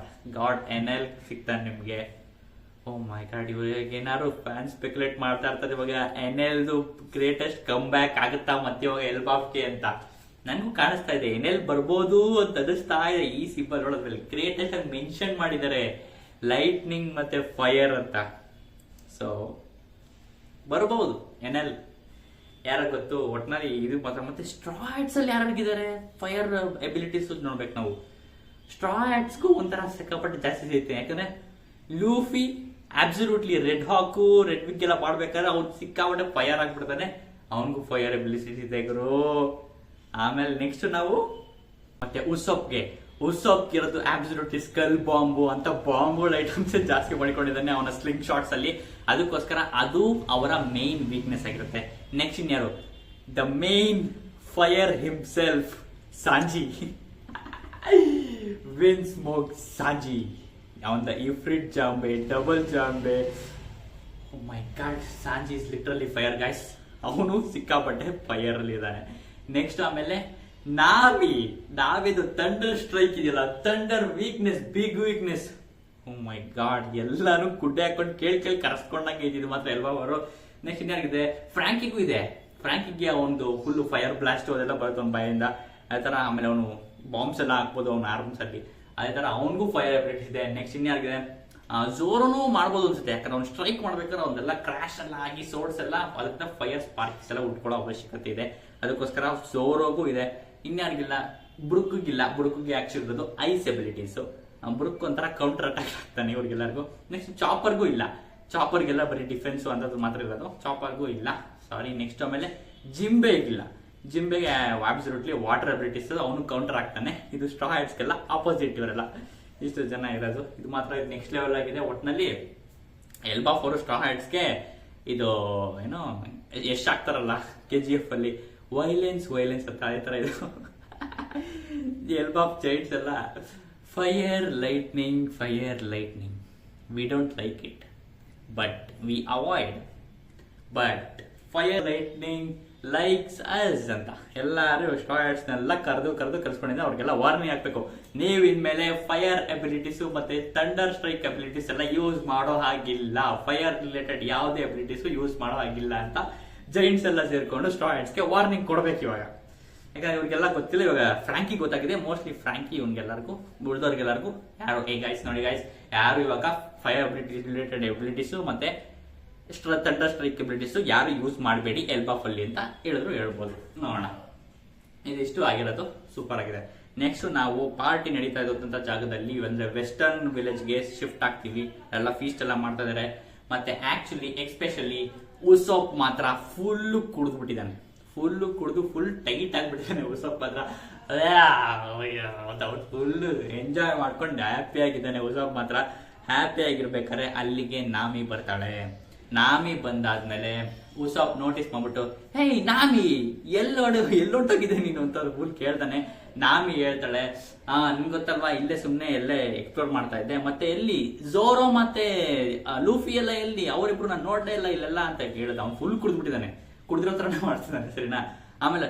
ಗಾಡ್ ಎನಲ್ ಸಿಗ್ತಾನೆ ನಿಮ್ಗೆ. ಓ ಮೈ ಗಾಡ್, ಇವಾಗ ಏನಾದ್ರು ಫ್ಯಾನ್ ಸ್ಪೆಕ್ಯುಲೇಟ್ ಮಾಡ್ತಾ ಇರ್ತಾರೆ ಇವಾಗ ಎನ್ಎಲ್ದು ಗ್ರೇಟೆಸ್ಟ್ ಕಮ್ ಬ್ಯಾಕ್ ಆಗುತ್ತಾ ಮತ್ತೆ ಇವಾಗ ಎಲ್ಬಾಫ್ಗೆ ಅಂತ. ನನಗೂ ಕಾಣಿಸ್ತಾ ಇದೆ ಎನ್ಎಲ್ ಬರ್ಬೋದು ಅಂತ ಅನಿಸ್ತಾ ಇದೆ. ಈ ಸಿಂಬಲ್ ನೋಡೋದ್ರಲ್ಲಿ ಗ್ರೇಟೆಸ್ಟ್ ಆಗಿ ಮೆನ್ಷನ್ ಮಾಡಿದ್ದಾರೆ ಲೈಟ್ನಿಂಗ್ ಮತ್ತೆ ಫೈರ್ ಅಂತ. ಸೊ ಬರ್ಬೋದು ಎನ್ಎಲ್, ಯಾರ ಗೊತ್ತು. ಒಟ್ನಲ್ಲಿ ಇದು ಮಾತ್ರ. ಮತ್ತೆ ಸ್ಟ್ರಾಯ್ಡ್ಸ್ ಅಲ್ಲಿ ಯಾರಿಗಿದ್ದಾರೆ ಫೈರ್ ಎಬಿಲಿಟೀಸ್ ನೋಡ್ಬೇಕು ನಾವು. ಸ್ಟ್ರಾಯ್ಡ್ಸ್ಗೂ ಒಂಥರ ಸಿಕ್ಕಾಪಟ್ಟೆ ಜಾಸ್ತಿ ಸಿಗುತ್ತೆ. ಯಾಕಂದ್ರೆ ಲೂಫಿ ಅಬ್ಸಲ್ಯೂಟ್ಲಿ ರೆಡ್ ಹಾಕು ರೆಡ್ ವಿಗ್ ಎಲ್ಲ ಮಾಡ್ಬೇಕಾದ್ರೆ ಅವ್ನು ಸಿಕ್ಕಾಪಟ್ಟೆ ಫೈರ್ ಆಗ್ಬಿಡ್ತಾನೆ. ಅವನಿಗೂ ಫೈರ್ ಎಬಿಲಿಟೀಸ್ ಇದೆ ಗುರು. ಆಮೇಲೆ ನೆಕ್ಸ್ಟ್ ನಾವು ಮತ್ತೆ ಉಸೋಪ್ ಇರೋದು ಅಬ್ಸಲ್ಯೂಟ್ಲಿ ಸ್ಕಲ್ ಬಾಂಬು ಅಂತ ಬಾಂಬುಗಳ ಐಟಮ್ಸ್ ಜಾಸ್ತಿ ಮಾಡಿಕೊಂಡಿದ್ದಾನೆ ಅವನ ಸ್ಲಿಂಗ್ ಶಾಟ್ಸ್ ಅಲ್ಲಿ. ಅದಕ್ಕೋಸ್ಕರ ಅದು ಅವರ ಮೇನ್ ವೀಕ್ನೆಸ್ ಆಗಿರುತ್ತೆ. ನೆಕ್ಸ್ಟ್ ಇನ್ಯಾರು, the main fire himself Sanji, Vinsmoke Sanji. ಅವನ Ifrit jambe, double jambe. Oh my god, Sanji is literally fire guys. ಅವನು ಸಿಕ್ಕಾಪಟ್ಟೆ ಫೈರ್ ಅಲ್ಲಿ ಇದ್ದಾನೆ. ನೆಕ್ಸ್ಟ್ ಆಮೇಲೆ ನಾವಿದು ಥಂಡರ್ ಸ್ಟ್ರೈಕ್ ಇದೆಯಲ್ಲ, thunder weakness, big weakness. Oh my god, ಎಲ್ಲಾನು ಗುಡ್ಡೆ ಹಾಕೊಂಡು ಕೇಳಿ ಕರೆಸ್ಕೊಂಡಂಗೆ ಇದು ಮಾತ್ರ ಎಲ್ವಾ ಅವರು. ನೆಕ್ಸ್ಟ್ ಇನ್ಯಾರಿಗಿದೆ, ಫ್ರಾಂಕಿಗೂ ಇದೆ. ಫ್ರಾಂಕಿಗೆ ಒಂದು ಫುಲ್ ಫೈರ್ ಬ್ಲಾಸ್ಟ್ ಅದೆಲ್ಲ ಬರುತ್ತೆ ಅವನ ಬಾಯಿಂದ. ಅದೇ ತರ ಆಮೇಲೆ ಅವನು ಬಾಂಬ್ಸ್ ಎಲ್ಲ ಹಾಕ್ಬೋದು ಅವನ ಆರ್ಮ್ಸ್ ಅಲ್ಲಿ. ಅದೇ ತರ ಅವನಿಗೂ ಫೈರ್ ಎಬಿಲಿಟೀಸ್ ಇದೆ. ನೆಕ್ಸ್ಟ್ ಇನ್ಯಾರಿಗಿದೆ, ಝೋರೋನು ಮಾಡ್ಬೋದು ಅನ್ಸುತ್ತೆ. ಯಾಕಂದ್ರೆ ಅವ್ನು ಸ್ಟ್ರೈಕ್ ಮಾಡ್ಬೇಕಾದ್ರೆ ಅವನ್ನೆಲ್ಲ ಕ್ರಾಶ್ ಎಲ್ಲ ಆಗಿ ಸೋರ್ಸ್ ಎಲ್ಲ ಅದಕ್ಕೆ ಫೈರ್ ಸ್ಪಾರ್ಕ್ಸ್ ಎಲ್ಲ ಉಟ್ಕೊಳ್ಳೋ ಅವಶ್ಯಕತೆ ಇದೆ. ಅದಕ್ಕೋಸ್ಕರ ಝೋರೋಗೂ ಇದೆ. ಇನ್ಯಾರಿಗಿಲ್ಲ, ಬುರುಕಿಗೆ ಆಕ್ಚುಲಿ ಇರೋದು ಐಸ್ ಎಬಿಲಿಟೀಸ್. ಬುರುಕ್ ಒಂಥರ ಕೌಂಟರ್ ಅಟ್ಯಾಕ್ ಆಗ್ತಾನೆ ಇವ್ರಿಗೆಲ್ಲರಿಗೂ. ನೆಕ್ಸ್ಟ್ ಚಾಪರ್ಗೂ ಇಲ್ಲ, ಚಾಪರ್ಗೆಲ್ಲ ಬರೀ ಡಿಫೆನ್ಸ್ ಅಂತದ್ದು ಮಾತ್ರ ಇರೋದು, ಚಾಪರ್ಗೂ ಇಲ್ಲ ಸಾರಿ. ನೆಕ್ಸ್ಟ್ ಆಮೇಲೆ ಜಿಂಬೆಗೆ ಅಬ್ಸಲ್ಯೂಟ್ಲಿ ವಾಟರ್ ಎಬಿಲಿಟೀಸ್, ಅವನು ಕೌಂಟರ್ ಆಗ್ತಾನೆ. ಇದು ಸ್ಟ್ರಾ ಹ್ಯಾಟ್ಸ್ಗೆಲ್ಲ ಆಪೋಸಿಟ್ ಇವರೆಲ್ಲ, ಇಷ್ಟು ಜನ ಇರೋದು. ಇದು ಮಾತ್ರ ನೆಕ್ಸ್ಟ್ ಲೆವೆಲ್ ಆಗಿದೆ. ಒಟ್ಟಿನಲ್ಲಿ ಎಲ್ಬಾಫ್ ಅವರು ಸ್ಟ್ರಾ ಹ್ಯಾಟ್ಸ್ಗೆ ಇದು ಏನೋ ಎಷ್ಟು ಆಗ್ತಾರಲ್ಲ KGF ಅಲ್ಲಿ ವೈಲೆನ್ಸ್ ಅಂತ ಅದೇ ತರ ಇದು. ಎಲ್ಬಾಫ್ ಚೈಲ್ಡ್ಸ್ ಎಲ್ಲ fire lightning, we don't like it but we avoid, but fire lightning likes us ಅಂತ ಎಲ್ಲಾರು ಸ್ಟಾರ್ಟ್ಸ್ನೆಲ್ಲ ಕರೆದು ಕಲ್ಸ್ಕೊಂಡಿದ್ದೆ. ಅವ್ರಿಗೆಲ್ಲ ವಾರ್ನಿಂಗ್ ಹಾಕ್ಬೇಕು, ನೀವು ಇನ್ಮೇಲೆ ಫೈರ್ ಎಬಿಲಿಟೀಸ್ ಮತ್ತೆ ಥಂಡರ್ ಸ್ಟ್ರೈಕ್ ಎಬಿಲಿಟೀಸ್ ಎಲ್ಲ ಯೂಸ್ ಮಾಡೋ ಹಾಗಿಲ್ಲ, ಫೈರ್ ರಿಲೇಟೆಡ್ ಯಾವುದೇ ಎಬಿಲಿಟೀಸ್ ಯೂಸ್ ಮಾಡೋ ಹಾಗಿಲ್ಲ ಅಂತ ಜೈಂಟ್ಸ್ ಎಲ್ಲ ಸೇರ್ಕೊಂಡು ಸ್ಟಾರ್ಟ್ಸ್ಗೆ ವಾರ್ನಿಂಗ್ ಕೊಡ್ಬೇಕು ಇವಾಗ. ಯಾಕಂದ್ರೆ ಇವ್ರಿಗೆಲ್ಲ ಗೊತ್ತಿಲ್ಲ. ಇವಾಗ ಫ್ರಾಂಕಿ ಗೊತ್ತಾಗಿದೆ, ಮೋಸ್ಟ್ಲಿ ಫ್ರಾಂಕಿ ಇವ್ನಿಗೆಲ್ಲರಿಗೂ ಉಳಿದವ್ರಿಗೆಲ್ಲರಿಗೂ ಯಾರು ಗೈಸ್ ನೋಡಿ ಗೈಸ್, ಯಾರು ಇವಾಗ ಫೈರ್ ಎಬಿಲಿಟೀಸ್ ರಿಲೇಟೆಡ್ ಎಬಿಲಿಟೀಸ್ ಮತ್ತೆ ಥಂಡರ್ ಸ್ಟ್ರೈಕ್ ಎಬಿಲಿಟೀಸ್ ಯಾರು ಯೂಸ್ ಮಾಡಬೇಡಿ ಎಲ್ಬಾಫ್ ಅಲ್ಲಿ ಅಂತ ಹೇಳ್ಬೋದು. ನೋಡೋಣ, ಇದಿಷ್ಟು ಆಗಿರೋದು ಸೂಪರ್ ಆಗಿದೆ. ನೆಕ್ಸ್ಟ್ ನಾವು ಪಾರ್ಟಿ ನಡೀತಾ ಇದ್ದಂತ ಜಾಗದಲ್ಲಿ ಅಂದ್ರೆ ವೆಸ್ಟರ್ನ್ ವಿಲೇಜ್ಗೆ ಶಿಫ್ಟ್ ಆಗ್ತೀವಿ. ಎಲ್ಲ ಫೀಸ್ಟ್ ಎಲ್ಲ ಮಾಡ್ತಾ ಇದಾರೆ. ಮತ್ತೆ ಆಕ್ಚುಲಿ ಎಕ್ಸ್ಪೆಷಲಿ ಉಸೋಪ್ ಮಾತ್ರ ಫುಲ್ ಕುಡಿದ್ಬಿಟ್ಟಿದ್ದಾನೆ, ಫುಲ್ ಟೈಟ್ ಆಗ್ಬಿಟ್ಟಿದ್ದಾನೆ ಉಸೋಪ್ ಮಾತ್ರ. ಫುಲ್ ಎಂಜಾಯ್ ಮಾಡ್ಕೊಂಡು ಹ್ಯಾಪಿ ಆಗಿದ್ದಾನೆ ಉಸೋಪ್ ಮಾತ್ರ. ಹ್ಯಾಪಿ ಆಗಿರ್ಬೇಕಾದ್ರೆ ಅಲ್ಲಿಗೆ ನಾಮಿ ಬರ್ತಾಳೆ. ನಾಮಿ ಬಂದಾದ್ಮೇಲೆ ಉಸೋಪ್ ನೋಟಿಸ್ ಮಾಡ್ಬಿಟ್ಟು, ಹೇ ನಾಮಿ ಎಲ್ಲೊಟ್ಟೋಗಿದೆ ನೀನು ಅಂತ ಫುಲ್ ಕೇಳ್ತಾನೆ. ನಾಮಿ ಹೇಳ್ತಾಳೆ, ನಿಮ್ಗೆ ಗೊತ್ತಲ್ವಾ ಇಲ್ಲೇ ಸುಮ್ನೆ ಎಲ್ಲೇ ಎಕ್ಸ್ಪ್ಲೋರ್ ಮಾಡ್ತಾ ಇದ್ದೆ, ಮತ್ತೆ ಎಲ್ಲಿ ಝೋರೋ ಮತ್ತೆ ಲೂಫಿ ಎಲ್ಲ ಎಲ್ಲಿ, ಅವರಿಬ್ರು ನಾನು ನೋಡ್ಲೇ ಇಲ್ಲ ಇಲ್ಲೆಲ್ಲ ಅಂತ ಹೇಳಿದ. ಅವ್ನು ಫುಲ್ ಕುಡಿದ್ಬಿಟ್ಟಿದ್ದಾನೆ, ಕುಡಿದ್ರೋ ಥರನೇ ಮಾಡ್ತಿದ್ದಾನೆ ಸರಿನಾ. ಆಮೇಲೆ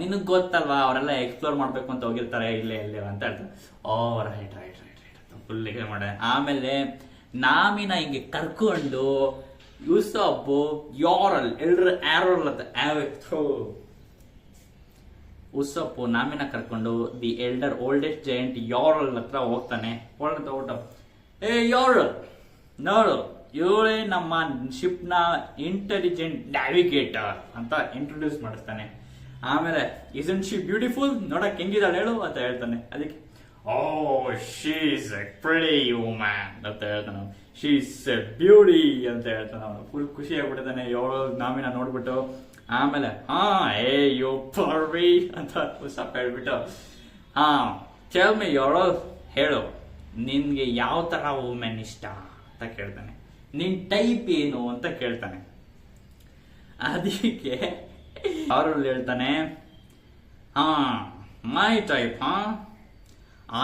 ನಿನಗ್ ಗೊತ್ತಲ್ವಾ ಅವರೆಲ್ಲ ಎಕ್ಸ್ಪ್ಲೋರ್ ಮಾಡ್ಬೇಕು ಅಂತ ಹೋಗಿರ್ತಾರೆ ಇಲ್ಲೇ ಅಂತ ಹೇಳ್ತಾರೆ. ಓ ರೈಟ್ ಫುಲ್ ಮಾಡ. ಆಮೇಲೆ ನಾಮಿನ ಹಿಂಗೆ ಕರ್ಕೊಂಡು ಯೂಸಫ್ ಯಾರಲ್ ಎಲ್ರ ಆರೋಲ್ ಉಸಪ್ಪು ನಾಮಿನ ಕರ್ಕೊಂಡು ದಿ ಎಲ್ಡರ್ ಓಲ್ಡೆಸ್ಟ್ ಜೈಂಟ್ ಯಾರಲ್ ಹತ್ರ ಹೋಗ್ತಾನೆ. ಏ ಯಾರಲ್ ನೋಡು, ಇವಳೇ ನಮ್ಮ ಶಿಪ್ ನ ಇಂಟೆಲಿಜೆಂಟ್ ನ್ಯಾವಿಗೇಟರ್ ಅಂತ ಇಂಟ್ರೊಡ್ಯೂಸ್ ಮಾಡಿಸ್ತಾನೆ. ಆಮೇಲೆ ಇಸಂಟ್ ಶಿ ಬ್ಯೂಟಿಫುಲ್, ನೋಡಕ್ ಹೆಂಗಿದಾಳೆ ಹೇಳು ಅಂತ ಹೇಳ್ತಾನೆ. ಅದಕ್ಕೆ she is A pretty woman ಅಂತ ಹೇಳ್ತಾನೆ. ಶಿ ಇಸ್ ಎ ಬ್ಯೂಟಿ ಅಂತ ಹೇಳ್ತಾನೆ. ಅವನು ಫುಲ್ ಖುಷಿ ಆಗ್ಬಿಡ್ತಾನೆ ಯಾರೋ ನಾಮಿನ ನೋಡ್ಬಿಟ್ಟು. ಆಮೇಲೆ ಯೋ ಪರ್ವಿ ಅಂತ ಸ್ವಲ್ಪ ಹೇಳ್ಬಿಟ್ಟು, ಟೆಲ್ ಮಿ ಯಾರೋ ಹೇಳು, ನಿನ್ಗೆ ಯಾವ ತರ ವುಮೆನ್ ಇಷ್ಟ ಅಂತ ಕೇಳ್ತಾನೆ. ನಿನ್ ಟೈಪ್ ಏನು ಅಂತ ಕೇಳ್ತಾನೆ. ಅದಕ್ಕೆ ಅವರು ಹೇಳ್ತಾನೆ, my type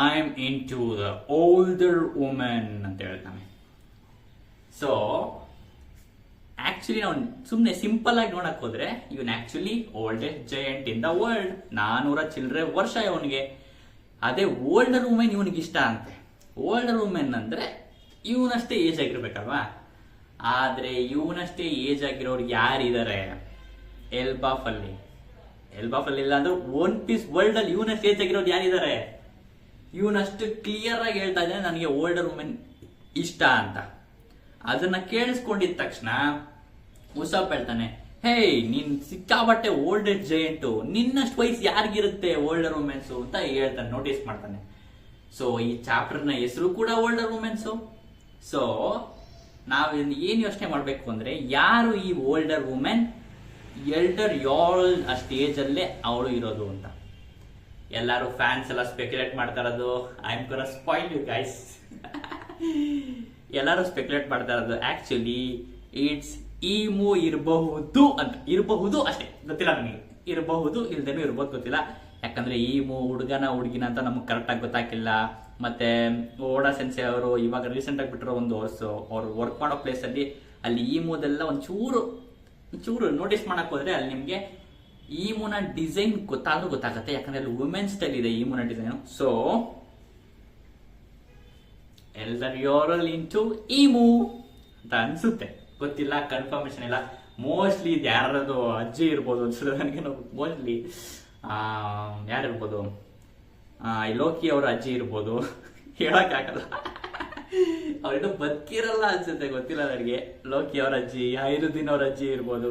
I am into the older women ಅಂತ ಹೇಳ್ತಾನೆ. ಸೊ ಆಕ್ಚುಲಿ ನಾವು ಸುಮ್ಮನೆ ಸಿಂಪಲ್ ಆಗಿ ನೋಡಕ್ ಹೋದ್ರೆ ಇವನ್ actually oldest giant in the world. 400 ಚಿಲ್ಲರೆ ವರ್ಷ ಇವನಿಗೆ. ಅದೇ ಓಲ್ಡರ್ ವುಮೆನ್ ಇವನಿಗೆ ಇಷ್ಟ ಅಂತೆ. ಓಲ್ಡರ್ ವುಮೆನ್ ಅಂದ್ರೆ ಇವನಷ್ಟೇ ಏಜ್ ಆಗಿರ್ಬೇಕಲ್ವಾ. ಆದ್ರೆ ಇವನಷ್ಟೇ ಏಜ್ ಆಗಿರೋರು ಯಾರಿದ್ದಾರೆ? ಎಲ್ಬಾಫ್ ಅಲ್ಲಿ ಇಲ್ಲ ಅಂದ್ರೆ ಒನ್ ಪೀಸ್ ವರ್ಲ್ಡ್ ಅಲ್ಲಿ ಇವನಷ್ಟು ಏಜ್ ಆಗಿರೋರು ಯಾರಿದ್ದಾರೆ? ಇವನಷ್ಟು ಕ್ಲಿಯರ್ ಆಗಿ ಹೇಳ್ತಾ ಇದ್ದಾನೆ ನನಗೆ ಓಲ್ಡರ್ ವುಮೆನ್ ಇಷ್ಟ ಅಂತ. ಅದನ್ನ ಕೇಳಿಸ್ಕೊಂಡಿದ ತಕ್ಷಣ ಉಸಾಪ್ ಹೇಳ್ತಾನೆ, ಹೇ ನೀನ್ ಸಿಕ್ಕಾಬಟ್ಟೆ ಓಲ್ಡೆಸ್ಟ್ ಜೈಂಟು, ನಿನ್ನಷ್ಟು ವಯಸ್ಸು ಯಾರಿಗಿರುತ್ತೆ ಓಲ್ಡರ್ ವುಮೆನ್ಸ್ ಅಂತ ಹೇಳ್ತಾನೆ, ನೋಟಿಸ್ ಮಾಡ್ತಾನೆ. ಸೊ ಈ ಚಾಪ್ಟರ್ನ ಹೆಸರು ಕೂಡ ಓಲ್ಡರ್ ವುಮೆನ್ಸ್. ಸೊ ನಾವ್ ಏನ್ ಯೋಚನೆ ಮಾಡ್ಬೇಕು ಅಂದ್ರೆ, ಯಾರು ಈ ಓಲ್ಡರ್ ವುಮೆನ್? ಎಲ್ಡರ್ ಯಾಲ್ ಆ ಸ್ಟೇಜ್ ಅಲ್ಲೇ ಅವಳು ಇರೋದು ಅಂತ. ಎಲ್ಲಾರು ಫ್ಯಾನ್ಸ್ ಎಲ್ಲ ಸ್ಪೆಕ್ಯುಲೇಟ್ ಮಾಡ್ತಾ ಇರೋದು, I am gonna spoil you guys. ಎಲ್ಲರೂ ಸ್ಪೆಕ್ಯುಲೇಟ್ ಮಾಡ್ತಾ ಇರೋದು ಆಕ್ಚುಲಿ ಇಟ್ಸ್ ಈಮು ಇರಬಹುದು ಅಂತ. ಇರಬಹುದು ಅಷ್ಟೇ, ಗೊತ್ತಿಲ್ಲ ನನಗೆ. ಇರಬಹುದು, ಇಲ್ದೇನೂ ಇರ್ಬೋದು, ಗೊತ್ತಿಲ್ಲ. ಯಾಕಂದ್ರೆ ಈಮು ಹುಡುಗನ ಹುಡುಗಿನ ಅಂತ ನಮ್ಗೆ ಕರೆಕ್ಟ್ ಆಗಿ ಗೊತ್ತಾಗಿಲ್ಲ. ಮತ್ತೆ ಓಡಾ ಸೆನ್ಸೆ ಅವರು ಇವಾಗ ರೀಸೆಂಟ್ ಆಗಿ ಬಿಟ್ಟಿರೋ ಒಂದು ಅವ್ರು ವರ್ಕ್ ಮಾಡೋ ಪ್ಲೇಸ್ ಅಲ್ಲಿ ಅಲ್ಲಿ ಈಮುದೆಲ್ಲ ಒಂಚೂರು ನೋಟಿಸ್ ಮಾಡಕ್ ಹೋದ್ರೆ ಅಲ್ಲಿ ನಿಮ್ಗೆ ಈಮುನ ಡಿಸೈನ್ ಗೊತ್ತಾಗತ್ತೆ. ಯಾಕಂದ್ರೆ ಅಲ್ಲಿ ವುಮೆನ್ ಸ್ಟೈಲ್ ಇದೆ ಈಮುನ ಡಿಸೈನ್. ಸೊ ಎಲ್ಡರ್ ಯೋರಲ್ ಇಂಟು ಈಮು ಅಂತ ಅನ್ಸುತ್ತೆ, ಗೊತ್ತಿಲ್ಲ, ಕನ್ಫರ್ಮೇಶನ್ ಇಲ್ಲ. ಮೋಸ್ಟ್ಲಿ ಇದು ಯಾರದು ಅಜ್ಜಿ ಇರ್ಬೋದು ಅನ್ಸುತ್ತೆ ನನಗೆ. ಮೋಸ್ಟ್ಲಿ ಯಾರಿರ್ಬೋದು, ಲೋಕಿ ಅವರ ಅಜ್ಜಿ ಇರ್ಬೋದು, ಹೇಳಕ್ಕಾಗಲ್ಲ. ಅವ್ರಿನ್ನೂ ಬದುಕಿರಲ್ಲ ಅನ್ಸುತ್ತೆ, ಗೊತ್ತಿಲ್ಲ ನನಗೆ. ಲೋಕಿ ಅವ್ರ ಅಜ್ಜಿ, ಐರುದ್ದೀನ್ ಅವ್ರ ಅಜ್ಜಿ ಇರ್ಬೋದು,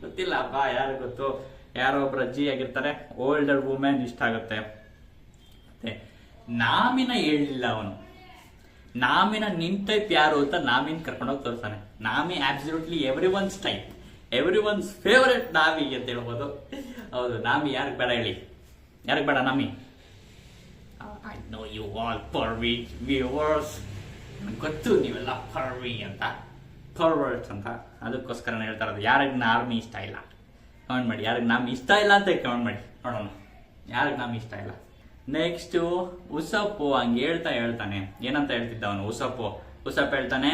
ಗೊತ್ತಿಲ್ಲ ಅಪ್ಪ, ಯಾರು ಗೊತ್ತು. ಯಾರೋ ಒಬ್ರು ಅಜ್ಜಿ ಆಗಿರ್ತಾರೆ, ಓಲ್ಡರ್ ವುಮೆನ್ ಇಷ್ಟ ಆಗುತ್ತೆ. ಮತ್ತೆ ನಾಮಿನ ಹೇಳಲಿಲ್ಲ ಅವನು. ನಾಮಿನ ನಿನ್ ಟೈಪ್ ಯಾರು ಅಂತ ನಾಮಿನ್ ಕರ್ಕೊಂಡೋಗಿ ತೋರಿಸ್ತಾನೆ. Nami absolutely everyone's type, everyone's favourite Nami ಅಂತ ಹೇಳ್ಬೋದು. ಹೌದು, ನಾಮಿ ಯಾರಿಗೆ ಬೇಡ ಹೇಳಿ? ಯಾರಿಗೆ ಬೇಡ Nami? I know you all pervy viewers, ಗೊತ್ತು ನೀವೆಲ್ಲ ಪರ್ವಿ ಅಂತ, ಪರ್ವರ್ಟ್ಸ್ ಅಂತ. ಅದಕ್ಕೋಸ್ಕರ ಹೇಳ್ತಾ ಇರೋದು. ಯಾರಿಗೆ ನಾಮಿ ಇಷ್ಟ ಇಲ್ಲ ಕಮೆಂಟ್ ಮಾಡಿ. ಯಾರಿಗೆ ನಾಮಿ ಇಷ್ಟ ಇಲ್ಲ ಅಂತ ಕಮೆಂಟ್ ಮಾಡಿ ನೋಡೋಣ, ಯಾರಿಗೆ ನಾಮಿ ಇಷ್ಟ ಇಲ್ಲ. ನೆಕ್ಸ್ಟ್ ಉಸಪ್ಪು ಹಂಗೆ ಹೇಳ್ತಾನೆ. ಏನಂತ ಹೇಳ್ತಿದ್ದ ಅವನು ಉಸಪ್ ಹೇಳ್ತಾನೆ,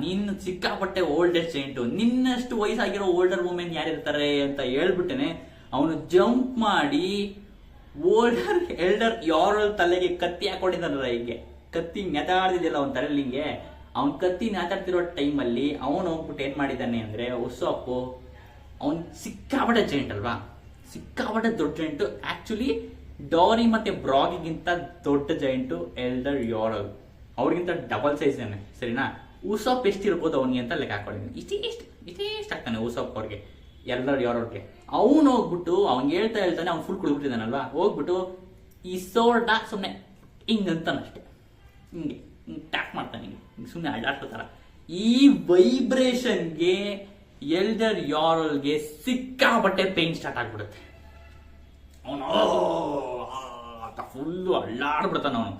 ನೀನ್ ಸಿಕ್ಕಾಪಟ್ಟೆ ಓಲ್ಡೆಸ್ಟ್ ಜೈಂಟು, ನಿನ್ನಷ್ಟು ವಯಸ್ಸಾಗಿರೋ ಓಲ್ಡರ್ ವುಮೆನ್ ಯಾರಿರ್ತಾರೆ ಅಂತ ಹೇಳ್ಬಿಟ್ಟೇನೆ. ಅವನು ಜಂಪ್ ಮಾಡಿ ಎಲ್ಡರ್ ಯಾರಲ್ ತಲೆಗೆ ಕತ್ತಿ ಹಾಕೊಂಡಿದ್ದಾನಲ್ಲ, ಹೀಗೆ ಕತ್ತಿ ನೆತಾಡ್ದಿದ್ದಿಲ್ಲ ಅವನ ತಲೆಯಲ್ಲಿ ಹಿಂಗೆ. ಅವ್ನ್ ಕತ್ತಿ ನೆತಾಡ್ತಿರೋ ಟೈಮಲ್ಲಿ ಅವನು ಹೋಗ್ಬಿಟ್ಟು ಏನ್ ಮಾಡಿದ್ದಾನೆ ಅಂದ್ರೆ, ಉಸಪ್ಪು ಅವನ್ ಸಿಕ್ಕಾಪಟ್ಟೆ ಜೈಂಟ್ ಅಲ್ವಾ, ಸಿಕ್ಕಾಪಟ್ಟೆ ದೊಡ್ಡ ಜೈಂಟು. ಆಕ್ಚುಲಿ ಡಾರಿ ಮತ್ತೆ ಬ್ರಾಗಿಗಿಂತ ದೊಡ್ಡ ಜೈಂಟು ಎಲ್ಡರ್ ಯಾರಲ್, ಅವ್ರಿಗಿಂತ ಡಬಲ್ ಸೈಜ್ ಏನೆ, ಸರಿನಾ? ಉಸಾಪ್ ಎಷ್ಟಿರ್ಬೋದು ಅವನಿಗೆ ಅಂತ ಲೆಕ್ಕ ಹಾಕೊಂಡಿದ್ದೀನಿ. ಇಷ್ಟೇ ಆಗ್ತಾನೆ ಉಸಾಪ್ ಅವ್ರಿಗೆ, ಎಲ್ಡರ್ ಯಾರಲ್ಗೆ. ಅವನು ಹೋಗ್ಬಿಟ್ಟು ಅವ್ನಿಗೆ ಹೇಳ್ತಾನೆ, ಅವ್ನು ಫುಲ್ ಕುಡಿದ್ಬಿಟ್ಟಿದ್ದಾನಲ್ವಾ, ಹೋಗ್ಬಿಟ್ಟು ಈ ಸೋರ್ಡ ಸುಮ್ಮನೆ ಹಿಂಗಂತಾನಷ್ಟೇ, ಹಿಂಗೆ ಟ್ಯಾಪ್ ಮಾಡ್ತಾನೆ, ಹಿಂಗೆ ಸುಮ್ಮನೆ ಅಡ್ಡಾಡ್ತಾರ. ಈ ವೈಬ್ರೇಷನ್ಗೆ ಎಲ್ಡರ್ ಯಾರಲ್ಗೆ ಸಿಕ್ಕಾಪಟ್ಟೆ ಪೇನ್ ಸ್ಟಾರ್ಟ್ ಆಗ್ಬಿಡುತ್ತೆ. ಅವನು ಫುಲ್ಲು ಅಳ್ಳಾಡ್ಬಿಡ್ತಾನ. ಅವನು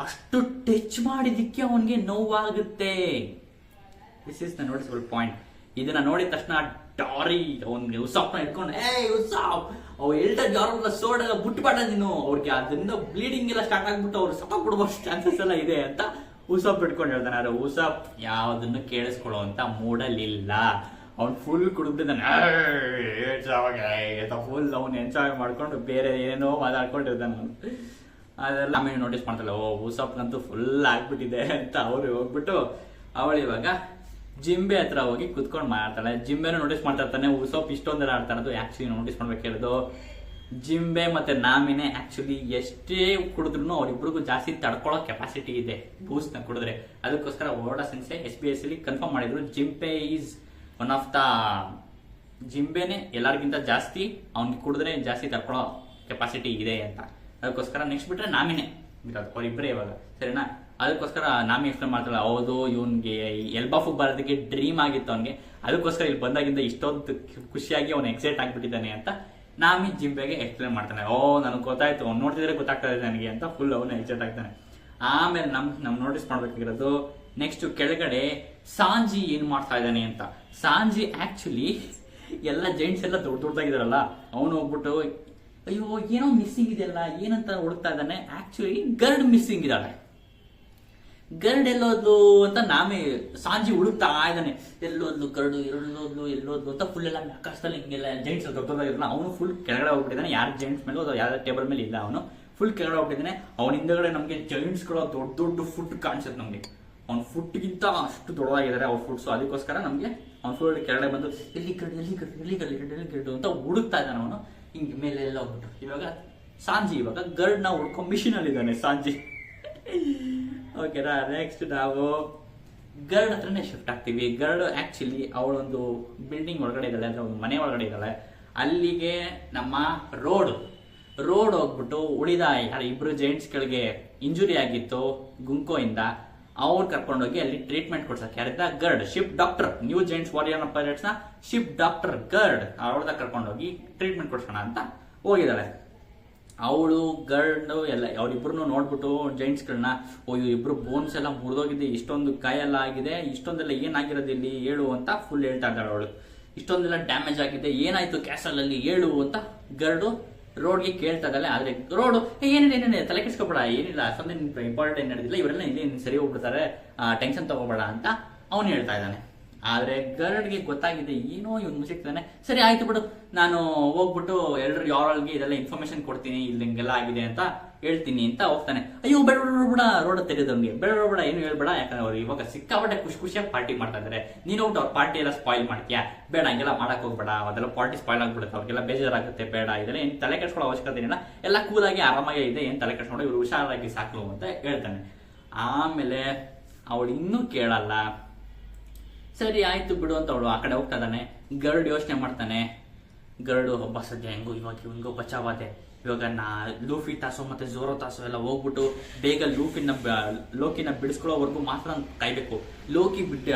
ಅಷ್ಟು ಟಚ್ ಮಾಡಿದಕ್ಕೆ ಅವನಿಗೆ ನೋವಾಗುತ್ತೆ. This is the noticeable point. ಇದನ್ನ ನೋಡಿದ ತಕ್ಷಣ ಡಾರಿ ಅವನ್ಗೆ ಉಸಾಪ್ನ ಇಟ್ಕೊಂಡು, ಉಸಾಪ್ ಅವ್ ಎಲ್ಡರ್ ಯಾರಲ್ಲ ಸೋಡೆಲ್ಲ ಬಿಟ್ಬೇಡ ನೀನು, ಅವ್ರಿಗೆ ಅದರಿಂದ ಬ್ಲೀಡಿಂಗ್ ಎಲ್ಲ ಸ್ಟಾರ್ಟ್ ಆಗ್ಬಿಟ್ಟು ಅವ್ರು ಸತ ಕೊಡುವ ಚಾನ್ಸಸ್ ಎಲ್ಲ ಇದೆ ಅಂತ ಉಸಾಪ್ ಇಟ್ಕೊಂಡು ಹೇಳ್ತಾನೆ. ಆದ್ರೆ ಉಸಾಪ್ ಯಾವ್ದನ್ನು ಕೇಳಿಸ್ಕೊಳ್ಳೋ ಅಂತ ಮೂಡಲಿಲ್ಲ. ಅವ್ನು ಫುಲ್ ಕುಡಿದ್ಬಿಟ್ಟಿದ್ದಾನೆ, ಫುಲ್ ಅವ್ನು ಎಂಜಾಯ್ ಮಾಡ್ಕೊಂಡು ಬೇರೆ ಏನೋ ಮಾತಾಡ್ಕೊಂಡಿರ್ತಾನೆ ಅವನು. ಅದೆಲ್ಲ ಆಮೇಲೆ ನೋಟಿಸ್ ಮಾಡ್ತಾಳೆ, ಉಸಾಪ್ಗಂತೂ ಫುಲ್ ಆಗ್ಬಿಟ್ಟಿದೆ ಅಂತ. ಅವ್ರು ಹೋಗ್ಬಿಟ್ಟು ಅವಳು ಇವಾಗ ಜಿಂಬೆ ಹತ್ರ ಹೋಗಿ ಕುತ್ಕೊಂಡು ಮಾಡ್ತಾಳೆ. ಜಿಂಬೆನೂ ನೋಟಿಸ್ ಮಾಡ್ತಾ ಇರ್ತಾನೆ, ಉಸಾಪ್ ಇಷ್ಟೊಂದೆಲ್ಲ ಆಡ್ತಾ ಇರೋದು. ಆಕ್ಚುಲಿ ನೋಟಿಸ್ ಮಾಡ್ಬೇಕು ಹೇಳೋದು, ಜಿಂಬೆ ಮತ್ತೆ ನಾಮಿನೇ ಆಕ್ಚುಲಿ ಎಷ್ಟೇ ಕುಡಿದ್ರು ಅವ್ರಿಬ್ರಿಗೂ ಜಾಸ್ತಿ ತಡ್ಕೊಳ್ಳೋ ಕೆಪಾಸಿಟಿ ಇದೆ ಬೂಸ್ಟ್ ನ ಕುಡಿದ್ರೆ. ಅದಕ್ಕೋಸ್ಕರ ಓಡಾ ಸೆನ್ಸೆ SBS ಅಲ್ಲಿ ಕನ್ಫರ್ಮ್ ಮಾಡಿದ್ರು, ಜಿಂಬೆ ಈಸ್ ಒನ್ ಆಫ್ ದ, ಜಿಂಬೆನೆ ಎಲ್ಲರಿಗಿಂತ ಜಾಸ್ತಿ ಅವ್ನಿಗೆ ಕುಡಿದ್ರೆ ಜಾಸ್ತಿ ತಡ್ಕೊಳ್ಳೋ ಕೆಪಾಸಿಟಿ ಇದೆ ಅಂತ. ಅದಕ್ಕೋಸ್ಕರ ನೆಕ್ಸ್ಟ್ ಬಿಟ್ರೆ ನಾಮಿನೇ ಇರೋದು ಅವ್ರಿಬ್ರೆ ಇವಾಗ, ಸರಿನಾ? ಅದಕ್ಕೋಸ್ಕರ ನಾಮಿ ಎಕ್ಸ್ಪ್ಲೇನ್ ಮಾಡ್ತಾಳೆ, ಹೌದು ಇವನ್ಗೆ ಎಲ್ಬಾಫು ಬರೋದಕ್ಕೆ ಡ್ರೀಮ್ ಆಗಿತ್ತು ಅವನಿಗೆ, ಅದಕ್ಕೋಸ್ಕರ ಇಲ್ಲಿ ಬಂದಾಗಿಂದ ಇಷ್ಟೊಂದು ಖುಷಿಯಾಗಿ ಅವ್ನು ಎಕ್ಸೈಟ್ ಆಗಿಬಿಟ್ಟಿದ್ದಾನೆ ಅಂತ ನಾಮಿ ಜಿಂಬೆಗೆ ಎಕ್ಸ್ಪ್ಲೇನ್ ಮಾಡ್ತಾನೆ. ನನಗೆ ಗೊತ್ತಾಯ್ತು, ಅವ್ನು ನೋಡ್ತಿದ್ರೆ ಗೊತ್ತಾಗ್ತಾ ಇದೆ ನನಗೆ ಅಂತ ಫುಲ್ ಅವನು ಎಕ್ಸೈಟ್ ಆಗ್ತಾನೆ. ಆಮೇಲೆ ನಮ್ ನೋಟಿಸ್ ಮಾಡ್ಬೇಕಾಗಿರೋದು ನೆಕ್ಸ್ಟ್ ಕೆಳಗಡೆ ಸಾಂಜಿ ಏನ್ ಮಾಡ್ತಾ ಇದ್ದಾನೆ ಅಂತ. ಸಾಂಜಿ ಆಕ್ಚುಲಿ ಎಲ್ಲ ಜೈಂಟ್ಸ್ ಎಲ್ಲ ದೊಡ್ಡದಾಗಿದಾರಲ್ಲ, ಅವನು ಹೋಗ್ಬಿಟ್ಟು ಅಯ್ಯೋ ಏನೋ ಮಿಸ್ಸಿಂಗ್ ಇದೆಯಲ್ಲ ಏನಂತ ಹುಡುಕ್ತಾ ಇದ್ದಾನೆ. ಆಕ್ಚುಲಿ ಗರ್ಡ್ ಮಿಸ್ಸಿಂಗ್ ಇದ್ದಾಳೆ. ಗರ್ಡ್ ಎಲ್ಲೋದ್ಲು ಅಂತ ನಾಮೇ ಸಾಂಜಿ ಹುಡುಕ್ತಾ ಇದ್ದಾನೆ. ಎಲ್ಲೋದ್ಲು ಗರ್ಡು, ಎಲ್ಲೋದ್ಲು ಅಂತ ಫುಲ್ ಎಲ್ಲ ಆಕಾಶದಲ್ಲಿ ಹಿಂಗೆಲ್ಲ ಜೈಂಟ್ಸ್ ದೊಡ್ಡದಾಗಿರಲ್ಲ, ಅವನು ಫುಲ್ ಕೆಳಗಡೆ ಹೋಗ್ಬಿಟ್ಟಿದ್ದಾನೆ. ಯಾರ ಜೈಂಟ್ಸ್ ಮೇಲೂ ಯಾರ ಟೇಬಲ್ ಮೇಲೆ ಇಲ್ಲ, ಅವನು ಫುಲ್ ಕೆಳಗಡೆ ಹೋಗ್ಬಿಟ್ಟಿದ್ದಾನೆ. ಅವನ ಹಿಂದಗಡೆ ನಮಗೆ ಜೈಂಟ್ಸ್ಗಳು ದೊಡ್ಡ ದೊಡ್ಡ ಫುಡ್ ಕಾಣಿಸುತ್ತೆ ನಮಗೆ. ಅವ್ನ ಫುಡ್ಗಿಂತ ಅಷ್ಟು ದೊಡ್ಡದಾಗಿದ್ದಾರೆ ಅವ್ರ ಫುಡ್ಸು. ಅದಕ್ಕೋಸ್ಕರ ನಮಗೆ ಅವ್ನ ಫುಲ್ ಕೆಳಗಡೆ ಬಂದು ಎಲ್ಲಿ ಗರ್ಡು ಅಂತ ಹುಡುಕ್ತಾ ಇದ್ದಾನೆ ಅವನು. ಹಿಂಗೆ ಮೇಲೆ ಎಲ್ಲ ಹೋಗ್ಬಿಟ್ಟು ಇವಾಗ ಸಾಂಜಿ ಇವಾಗ ಗರ್ಡ್ನ ಹುಡ್ಕೊ ಮಿಷಿನ್ ಅಲ್ಲಿ ಇದ್ದಾನೆ ಸಾಂಜಿ. ಓಕೆನಾ, ನೆಕ್ಸ್ಟ್ ನಾವು ಗರ್ಡ್ ಹತ್ರನೇ ಶಿಫ್ಟ್ ಆಗ್ತೀವಿ. ಗರ್ಡ್ ಆಕ್ಚುಲಿ ಅವಳೊಂದು ಬಿಲ್ಡಿಂಗ್ ಒಳಗಡೆ ಇದ್ದಾಳೆ, ಅಂದ್ರೆ ಒಂದು ಮನೆ ಒಳಗಡೆ ಇದ್ದಾಳೆ. ಅಲ್ಲಿಗೆ ನಮ್ಮ ರೋಡ್ ಹೋಗ್ಬಿಟ್ಟು ಉಳಿದ ಯಾರು ಇಬ್ರು ಜೈಂಟ್ಸ್ಗಳಿಗೆ ಇಂಜುರಿ ಆಗಿತ್ತು ಗುಂಕೋ ಇಂದ, ಅವ್ರು ಕರ್ಕೊಂಡೋಗಿ ಅಲ್ಲಿ ಟ್ರೀಟ್ಮೆಂಟ್ ಕೊಡ್ಸಕ್ಕೆ ಯಾರಿದ್ದ Gerd, ship doctor, new giants warrior pirates ನ ಶಿಪ್ ಡಾಕ್ಟರ್ ಗರ್ಡ್ ಅವಳದ ಕರ್ಕೊಂಡೋಗಿ ಟ್ರೀಟ್ಮೆಂಟ್ ಕೊಡ್ಸೋಣ ಅಂತ ಹೋಗಿದ್ದಾಳೆ. ಅವಳು ಗರ್ಡ್ ಎಲ್ಲ ಅವ್ರಿಬ್ರು ನೋಡ್ಬಿಟ್ಟು ಜೈಂಟ್ಸ್ಗಳನ್ನ, ಇಬ್ರು ಬೋನ್ಸ್ ಎಲ್ಲ ಮುರಿದೋಗಿದೆ, ಇಷ್ಟೊಂದು ಗಾಯ ಎಲ್ಲ ಆಗಿದೆ, ಇಷ್ಟೊಂದೆಲ್ಲ ಏನಾಗಿರೋದು ಇಲ್ಲಿ ಹೇಳು ಅಂತ ಫುಲ್ ಹೇಳ್ತಾ ಇದ್ದಾಳೆ ಅವಳು. ಇಷ್ಟೊಂದೆಲ್ಲ ಡ್ಯಾಮೇಜ್ ಆಗಿದೆ, ಏನಾಯ್ತು ಕ್ಯಾಸಲ್ ಅಲ್ಲಿ ಹೇಳು ಅಂತ ಗರ್ಡು ರೋಡ್ಗೆ ಕೇಳ್ತಾ ಇದ್ದಾಳೆ. ಆದ್ರೆ ರೋಡ್ ಏನಿದೆ ತಲೆ ಕೆಡ್ಸ್ಕೊಬೇಡ, ಏನಿಲ್ಲ ಅಷ್ಟೊಂದು ಇಂಪಾರ್ಟೆಂಟ್ ನಡೆದಿಲ್ಲ, ಇವರೆಲ್ಲ ಇಲ್ಲಿ ಸರಿ ಹೋಗ್ಬಿಡ್ತಾರೆ, ಟೆನ್ಷನ್ ತಗೋಬೇಡ ಅಂತ ಅವನು ಹೇಳ್ತಾ ಇದ್ದಾನೆ. ಆದ್ರೆ ಗರ್ಡ್ಗೆ ಗೊತ್ತಾಗಿದೆ ಏನೋ ಇವನು ಮುಗಿಸ್ತಾನೆ. ಸರಿ ಆಯ್ತು ಬಿಡು, ನಾನು ಹೋಗ್ಬಿಟ್ಟು ಎಲ್ರು ಯಾರೊಳಗೆ ಇದೆಲ್ಲ ಇನ್ಫಾರ್ಮೇಶನ್ ಕೊಡ್ತೀನಿ, ಇಲ್ಲಿ ಹಿಂಗೆಲ್ಲ ಆಗಿದೆ ಅಂತ ಹೇಳ್ತೀನಿ ಅಂತ ಹೋಗ್ತಾನೆ. ಅಯ್ಯೋ ಬೇಡ ರೋಡ್ ತೆಗೆದವ್ನಿಗೆ ಬೇಡ ಏನು ಹೇಳ್ಬೇಡ, ಯಾಕಂದ್ರೆ ಅವ್ರು ಇವಾಗ ಸಿಕ್ಕಾಪಟ್ಟೆ ಖುಷಿಯಾಗಿ ಪಾರ್ಟಿ ಮಾಡ್ತಾ ಇದಾರೆ, ನೀನು ಹೋಗ್ಬಿಟ್ಟು ಅವ್ರ ಪಾರ್ಟಿ ಎಲ್ಲ ಸ್ಪಾಯ್ಲ್ ಮಾಡ್ತೀಯಾ, ಬೇಡ ಹಂಗೆಲ್ಲ ಮಾಡಕ್ ಹೋಗ್ಬೇಡ, ಅದೆಲ್ಲ ಪಾರ್ಟಿ ಸ್ಪಾಯ್ಲ್ ಆಗ್ಬಿಡುತ್ತೆ, ಅವ್ರಿಗೆಲ್ಲ ಬೇಜಾರಾಗುತ್ತೆ, ಬೇಡ ಇದೆಲ್ಲ ಏನ್ ತಲೆ ಕೆಡ್ಸ್ಕೊಳ್ಳೋ ಅವಶ್ಯಕತೆ ಇಲ್ಲ, ಎಲ್ಲ ಕೂಲಾಗಿ ಆರಾಮಾಗಿ ಇದೆ, ಏನ್ ತಲೆ ಕೆಡ್ಸ್ಕೊಂಡು ಇವ್ರು ಹುಷಾರಾಗಿ ಸಾಕು ಅಂತ ಹೇಳ್ತಾನೆ. ಆಮೇಲೆ ಅವಳು ಇನ್ನೂ ಕೇಳಲ್ಲ. ಸರಿ ಆಯ್ತು ಬಿಡು ಅಂತ ಅವಳು ಆ ಕಡೆ ಹೋಗ್ತಾ ಇದ್ದಾನೆ. ಗರ್ಡ್ ಯೋಚನೆ ಮಾಡ್ತಾನೆ, ಗರ್ಡು ಹಬ್ಬ ಸದ್ಯ ಹೆಂಗೋ ಇವಾಗ ಇವನ್ಗೋ ಬಚಾವಾದೆ, ಇವಾಗ ಲೂಫಿ ತಾಸು ಮತ್ತೆ ಜೋರೋ ತಾಸು ಎಲ್ಲ ಹೋಗ್ಬಿಟ್ಟು ಬೇಗ ಲೋಕಿನ ಬಿಡಿಸ್ಕೊಳ್ಳೋವರೆಗೂ ಮಾತ್ರ ಕಾಯ್ಬೇಕು. ಲೋಕಿ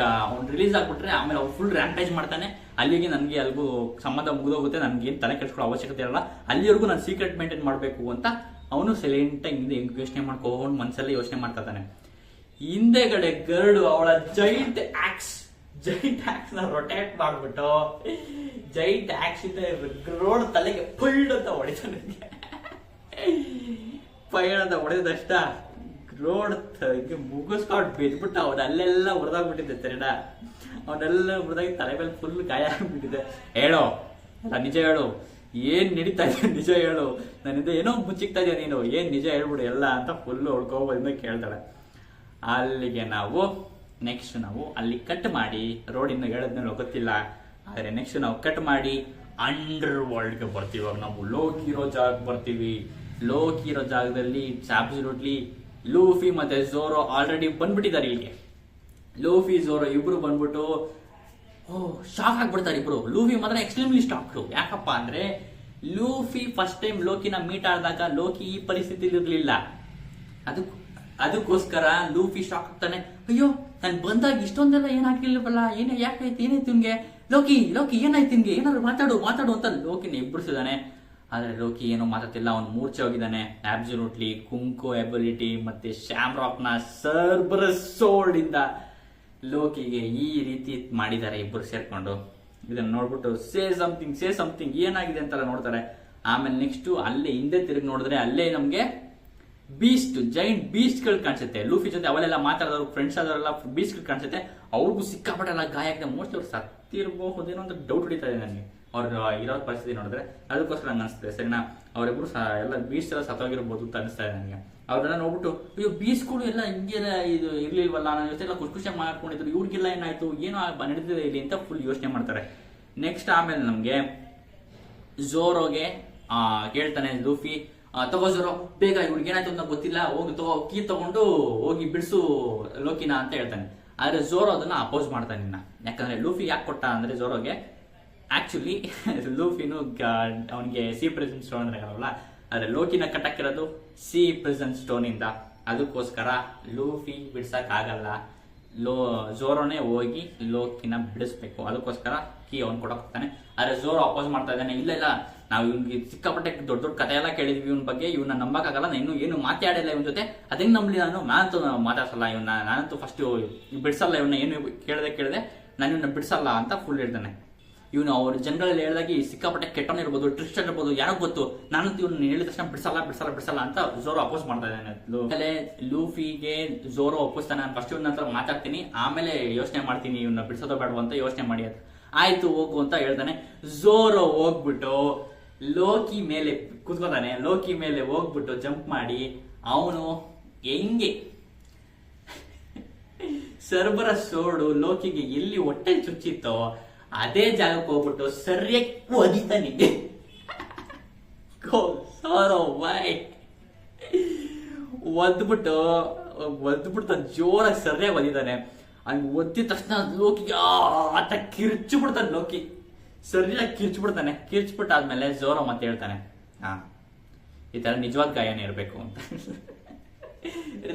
ಅವ್ನು ರಿಲೀಸ್ ಆಗ್ಬಿಟ್ರೆ ಆಮೇಲೆ ಅವ್ರು ಫುಲ್ ರ್ಯಾಂಪೇಜ್ ಮಾಡ್ತಾನೆ. ಅಲ್ಲಿಗೆ ನನಗೆ ಅಲ್ಗೂ ಸಂಬಂಧ ಮುಗಿದೋಗುತ್ತೆ, ನನ್ಗೇನು ತಲೆ ಕೆಡ್ಸ್ಕೊಳ್ಳೋ ಅವಶ್ಯಕತೆ ಇರಲ್ಲ, ಅಲ್ಲಿವರೆಗೂ ನಾನು ಸೀಕ್ರೆಟ್ ಮೇಂಟೈನ್ ಮಾಡಬೇಕು ಅಂತ ಅವನು ಸೈಲೆಂಟಾಗಿ ಯೋಚನೆ ಮಾಡ್ಕೊಂಡು ಮನಸ್ಸಲ್ಲಿ ಯೋಚನೆ ಮಾಡ್ತಾ ಇದ್ದಾನೆ. ಹಿಂದೆಗಡೆ ಗರ್ಡು ಅವಳ ಜೈಂಟ್ ಆಕ್ಸ್ ನ ರೊಟೇಟ್ ಮಾಡ್ಬಿಟ್ಟು ಜೈಂಟ್ ಆಕ್ಸ್ ಇಂದ ರೋಡ್ ತಲೆಗೆ ಪೈಡ್ ಅಂತ ಹೊಡಿತಾನೆ. ಪೈಡ್ ಅಂತ ಹೊಡೆದಷ್ಟ ರೋಡ್ ಮುಗಿಸ್ಕೊಂಡು ಬಿದ್ಬಿಟ್ಟು ಅವನಲ್ಲೆಲ್ಲ ಹುರಿದಾಗ್ಬಿಟ್ಟಿದ್ದೆ ತೆರಡ, ಅವನೆಲ್ಲ ಹುರಿದಾಗಿ ತಲೆ ಮೇಲೆ ಫುಲ್ ಗಾಯ ಆಗ್ಬಿಟ್ಟಿದೆ. ಹೇಳೋ ನಿಜ ಹೇಳು, ಏನ್ ನಡೀತಾ ಇದೆ ನಿಜ ಹೇಳು, ನನ್ನಿಂದ ಏನೋ ಮುಚ್ಚಿಕ್ತಾ ಇದೆಯಾ ನೀನು, ಏನ್ ನಿಜ ಹೇಳ್ಬಿಡು ಎಲ್ಲ ಅಂತ ಫುಲ್ ಹೊಡ್ಕೋಬೋದಿಂದ ಕೇಳ್ತಾಳೆ. ಅಲ್ಲಿಗೆ ನಾವು ನೆಕ್ಸ್ಟ್ ಅಲ್ಲಿ ಕಟ್ ಮಾಡಿ, ರೋಡ್ ಇನ್ನು ಹೇಳದ್ಮೇಲೆ ಗೊತ್ತಿಲ್ಲ, ಆದರೆ ನೆಕ್ಸ್ಟ್ ನಾವು ಕಟ್ ಮಾಡಿ ಅಂಡರ್ ವರ್ಲ್ಡ್ಗೆ ಬರ್ತೀವಿ. ಇವಾಗ ನಾವು ಲೋಕಿ ಇರೋ ಜಾಗಕ್ಕೆ ಬರ್ತೀವಿ. ಲೋಕಿ ಇರೋ ಜಾಗದಲ್ಲಿ ಇಟ್ಸ್ ಅಬ್ಸಲ್ಯೂಟ್ಲಿ ಲೂಫಿ ಮತ್ತೆ ಝೋರೋ ಆಲ್ರೆಡಿ ಬಂದ್ಬಿಟ್ಟಿದ್ದಾರೆ ಇಲ್ಲಿಗೆ. ಲೂಫಿ ಝೋರೋ ಇಬ್ರು ಬಂದ್ಬಿಟ್ಟು ಶಾಕ್ ಆಗ್ಬಿಡ್ತಾರೆ ಇಬ್ರು. ಲೂಫಿ ಮಾತ್ರ ಎಕ್ಸ್ಟ್ರೀಮ್ಲಿ ಶಾಕ್. ಯಾಕಪ್ಪ ಅಂದ್ರೆ ಲೂಫಿ ಫಸ್ಟ್ ಟೈಮ್ ಲೋಕಿನ ಮೀಟ್ ಆಡಿದಾಗ ಲೋಕಿ ಈ ಪರಿಸ್ಥಿತಿ ಇರಲಿಲ್ಲ. ಅದಕ್ಕೋಸ್ಕರ ಲೂಫಿ ಶಾಕ್ ಆಗ್ತಾನೆ. ಅಯ್ಯೋ ನಾನು ಬಂದಾಗ ಇಷ್ಟೊಂದೆಲ್ಲ ಏನಾಗಿರ್ಲಿಲ್ವಲ್ಲ, ಯಾಕಾಯ್ತು, ಏನಾಯ್ತು ನಿಮ್ಗೆ, ಲೋಕಿ ಏನಾಯ್ತು ನಿಮ್ಗೆ, ಏನಾದ್ರು ಮಾತಾಡು ಅಂತ ಲೋಕಿನ ಇಬ್ಬರಿಸಿದಾನೆ. ಆದ್ರೆ ಲೋಕಿ ಏನೋ ಮಾತಾಡ್ತಿಲ್ಲ, ಅವ್ನು ಮೂರ್ಛೆ ಹೋಗಿದ್ದಾನೆ. ಅಬ್ಸಲ್ಯೂಟ್ಲಿ ಕುಂಕೋ ಎಬಿಲಿಟಿ ಮತ್ತೆ ಶ್ಯಾಮ್ ರಾಕ್ ನ ಸರ್ಬರಸ್ ಸೋಲ್ಡ್ ಇಂದ ಲೋಕಿಗೆ ಈ ರೀತಿ ಮಾಡಿದ್ದಾರೆ ಇಬ್ಬರು ಸೇರ್ಕೊಂಡು. ಇದನ್ನ ನೋಡ್ಬಿಟ್ಟು ಸೇ ಸಮಥಿಂಗ್ ಏನಾಗಿದೆ ಅಂತೆಲ್ಲ ನೋಡ್ತಾರೆ. ಆಮೇಲೆ ನೆಕ್ಸ್ಟ್ ಅಲ್ಲೇ ಹಿಂದೆ ತಿರುಗಿ ನೋಡಿದ್ರೆ ಅಲ್ಲೇ ನಮ್ಗೆ ಜೈಂಟ್ ಬೀಸ್ಟ್ಗಳು ಕಾಣಿಸುತ್ತೆ. ಲೂಫಿ ಜೊತೆ ಅವಳೆಲ್ಲ ಮಾತಾಡೋರು ಫ್ರೆಂಡ್ಸ್ ಆದವರೆಲ್ಲ ಬೀಸ್ಟ್ಗಳು ಕಾಣಿಸುತ್ತೆ. ಅವ್ರಿಗೂ ಸಿಕ್ಕಾಪಟ್ಟೆ ಎಲ್ಲ ಗಾಯ ಆಗಿದೆ. ಮೋಸ್ಟ್ಲಿ ಅವ್ರು ಸತ್ತಿರಬಹುದೇನೋ ಅಂತ ಡೌಟ್ ಹೊಡಿತಾ ಇದೆ ನನಗೆ ಅವ್ರು ಇರೋ ಪರಿಸ್ಥಿತಿ ನೋಡಿದ್ರೆ. ಅದಕ್ಕೋಸ್ಕರ ನಂಗೆ ಅನಿಸ್ತದೆ. ಸರಿನಾ, ಅವರಿಬ್ರು ಎಲ್ಲ ಬೀಸ್ಟ್ ಎಲ್ಲ ಸತ್ತೋಗಿರ್ಬೋದು ಅಂತ ಅನಿಸ್ತಾ ಇದೆ ನನಗೆ. ಅವ್ರನ್ನ ನೋಡ್ಬಿಟ್ಟು ಅಯ್ಯೋ ಬೀಸ್ಗಳು ಎಲ್ಲ ಹಿಂಗೆಲ್ಲ ಇದು ಇರ್ಲಿಲ್ವಲ್ಲ, ನನ್ನ ಜೊತೆ ಎಲ್ಲ ಖುಷಿಯಾಗಿ ಮಾಡ್ಕೊಂಡಿದ್ರು, ಇವ್ರಿಗೆಲ್ಲ ಏನಾಯ್ತು, ಏನೋ ನಡೆದಿದೆ ಇಲ್ಲಿ ಅಂತ ಫುಲ್ ಯೋಚನೆ ಮಾಡ್ತಾರೆ. ನೆಕ್ಸ್ಟ್ ಆಮೇಲೆ ನಮ್ಗೆ ಝೋರೋಗೆ ಹೇಳ್ತಾನೆ ಲೂಫಿ, ತಗೋ ಝೋರೋ ಬೇಗ, ಇವ್ರಿಗೆ ಏನಾಯ್ತು ಅಂತ ಗೊತ್ತಿಲ್ಲ, ಹೋಗಿ ಕೀ ತಗೊಂಡು ಹೋಗಿ ಬಿಡಿಸು ಲೋಕಿನ ಅಂತ ಹೇಳ್ತಾನೆ. ಆದ್ರೆ ಝೋರೋ ಅದನ್ನ ಅಪೋಸ್ ಮಾಡ್ತಾನೆ. ಯಾಕಂದ್ರೆ ಲೂಫಿ ಯಾಕೆ ಕೊಟ್ಟ ಅಂದ್ರೆ ಝೋರೋಗೆ ಆಕ್ಚುಲಿ ಲೂಫಿನು ಅವನಿಗೆ ಸಿ ಪ್ರೆಸೆಂಟ್ ಸ್ಟೋನ್ ಅಂದ್ರೆ ಆಗಲ್ಲ, ಆದ್ರೆ ಲೋಕಿನ ಕಟ್ಟಕ್ಕಿರೋದು ಸಿ ಪ್ರೆಸೆಂಟ್ ಸ್ಟೋನ್ ಇಂದ. ಅದಕ್ಕೋಸ್ಕರ ಲೂಫಿ ಬಿಡ್ಸಕ್ ಆಗಲ್ಲ, ಝೋರೋನೇ ಹೋಗಿ ಲೋಕಿನ ಬಿಡಿಸ್ಬೇಕು. ಅದಕ್ಕೋಸ್ಕರ ಕೀ ಅವ್ನು ಕೊಡಕ್ ಹೋಗ್ತಾನೆ. ಆದ್ರೆ ಝೋರೋ ಅಪೋಸ್ ಮಾಡ್ತಾ ಇದ್ದಾನೆ. ಇಲ್ಲ ನಾವು ಇವ್ನಿಗೆ ಸಿಕ್ಕಾಪಟ್ಟೆ ದೊಡ್ಡ ಕಥೆ ಎಲ್ಲ ಕೇಳಿದ್ವಿ ಇವನ್ ಬಗ್ಗೆ, ಇವನ್ನ ನಂಬಕ್ಕಾಗಲ್ಲ, ನಾನು ಏನು ಮಾತಾಡಿಲ್ಲ ಇವನ್ ಜೊತೆ, ಅದೇಂಗ್ ನಂಬಲಿ, ನಾನಂತೂ ಮಾತಾಡ್ಸಲ್ಲ ಇವನ್ನ, ನಾನಂತೂ ಫಸ್ಟ್ ಬಿಡ್ಸಲ್ಲ ಇವನ್ನ, ಏನು ಕೇಳದೆ ನಾನು ಇವನ್ನ ಬಿಡ್ಸಲ್ಲ ಅಂತ ಫುಲ್ ಹೇಳ್ತಾನೆ. ಇವನು ಅವ್ರ ಜನಗಳಲ್ಲಿ ಹೇಳಿದಾಗಿ ಸಿಕ್ಕಾಪಟ್ಟೆ ಕೆಟ್ಟವನ್ ಇರ್ಬೋದು, ಟ್ರಿಸ್ಟರ್ ಇರ್ಬೋದು, ಯಾರೋ ಗೊತ್ತು, ನಾನು ಇವ್ನು ಹೇಳಿದ ತಕ್ಷಣ ಬಿಡಿಸಲ್ಲ ಅಂತ ಝೋರೋ ಅಪೋಸ್ ಮಾಡ್ತಾ ಇದ್ದಾನೆ. ಆಮೇಲೆ ಲೂಫಿಗೆ ಝೋರೋ ಒಪ್ಪಿಸ್ತಾನೆ, ನಾನು ಫಸ್ಟ್ ಇವನ ಹತ್ರ ಮಾತಾಡ್ತೀನಿ, ಆಮೇಲೆ ಯೋಚನೆ ಮಾಡ್ತೀನಿ ಇವನ್ನ ಬಿಡಿಸೋದೋ ಬೇಡವ ಅಂತ ಯೋಚನೆ ಮಾಡಿ ಅಂತ. ಆಯ್ತು ಹೋಗು ಅಂತ ಹೇಳ್ತಾನೆ. ಝೋರೋ ಹೋಗ್ಬಿಟ್ಟು ಲೋಕಿ ಮೇಲೆ ಕೂತ್ಕೋತಾನೆ. ಲೋಕಿ ಮೇಲೆ ಹೋಗ್ಬಿಟ್ಟು ಜಂಪ್ ಮಾಡಿ ಅವನು ಹೆಂಗೆ ಸರ್ಬರ ಸೋಡು ಲೋಕಿಗೆ ಎಲ್ಲಿ ಹೊಟ್ಟೆ ಚುಚ್ಚಿತ್ತೋ ಅದೇ ಜಾಗಕ್ಕೆ ಹೋಗ್ಬಿಟ್ಟು ಸರಿಯಾಗಿ ಒದಿತಾನೆ. ಒದ್ಬಿಟ್ಟು ಜೋರಾಗಿ ಸರಿಯಾಗಿ ಒದಿತಾನೆ. ಹಂಗೆ ಒದ್ದಿದ ತಕ್ಷಣ ಲೋಕಿಗೆ ಆತ ಕಿರ್ಚು ಬಿಡ್ತಾನೆ. ಲೋಕಿ ಸರಿಯಾಗಿ ಕಿರ್ಚ್ಬಿಟ್ಟಾದ್ಮೇಲೆ ಝೋರೋ ಮತ್ತೆ ಹೇಳ್ತಾನೆ, ಈ ತರ ನಿಜವಾದ ಗಾಯನೇ ಇರ್ಬೇಕು ಅಂತ.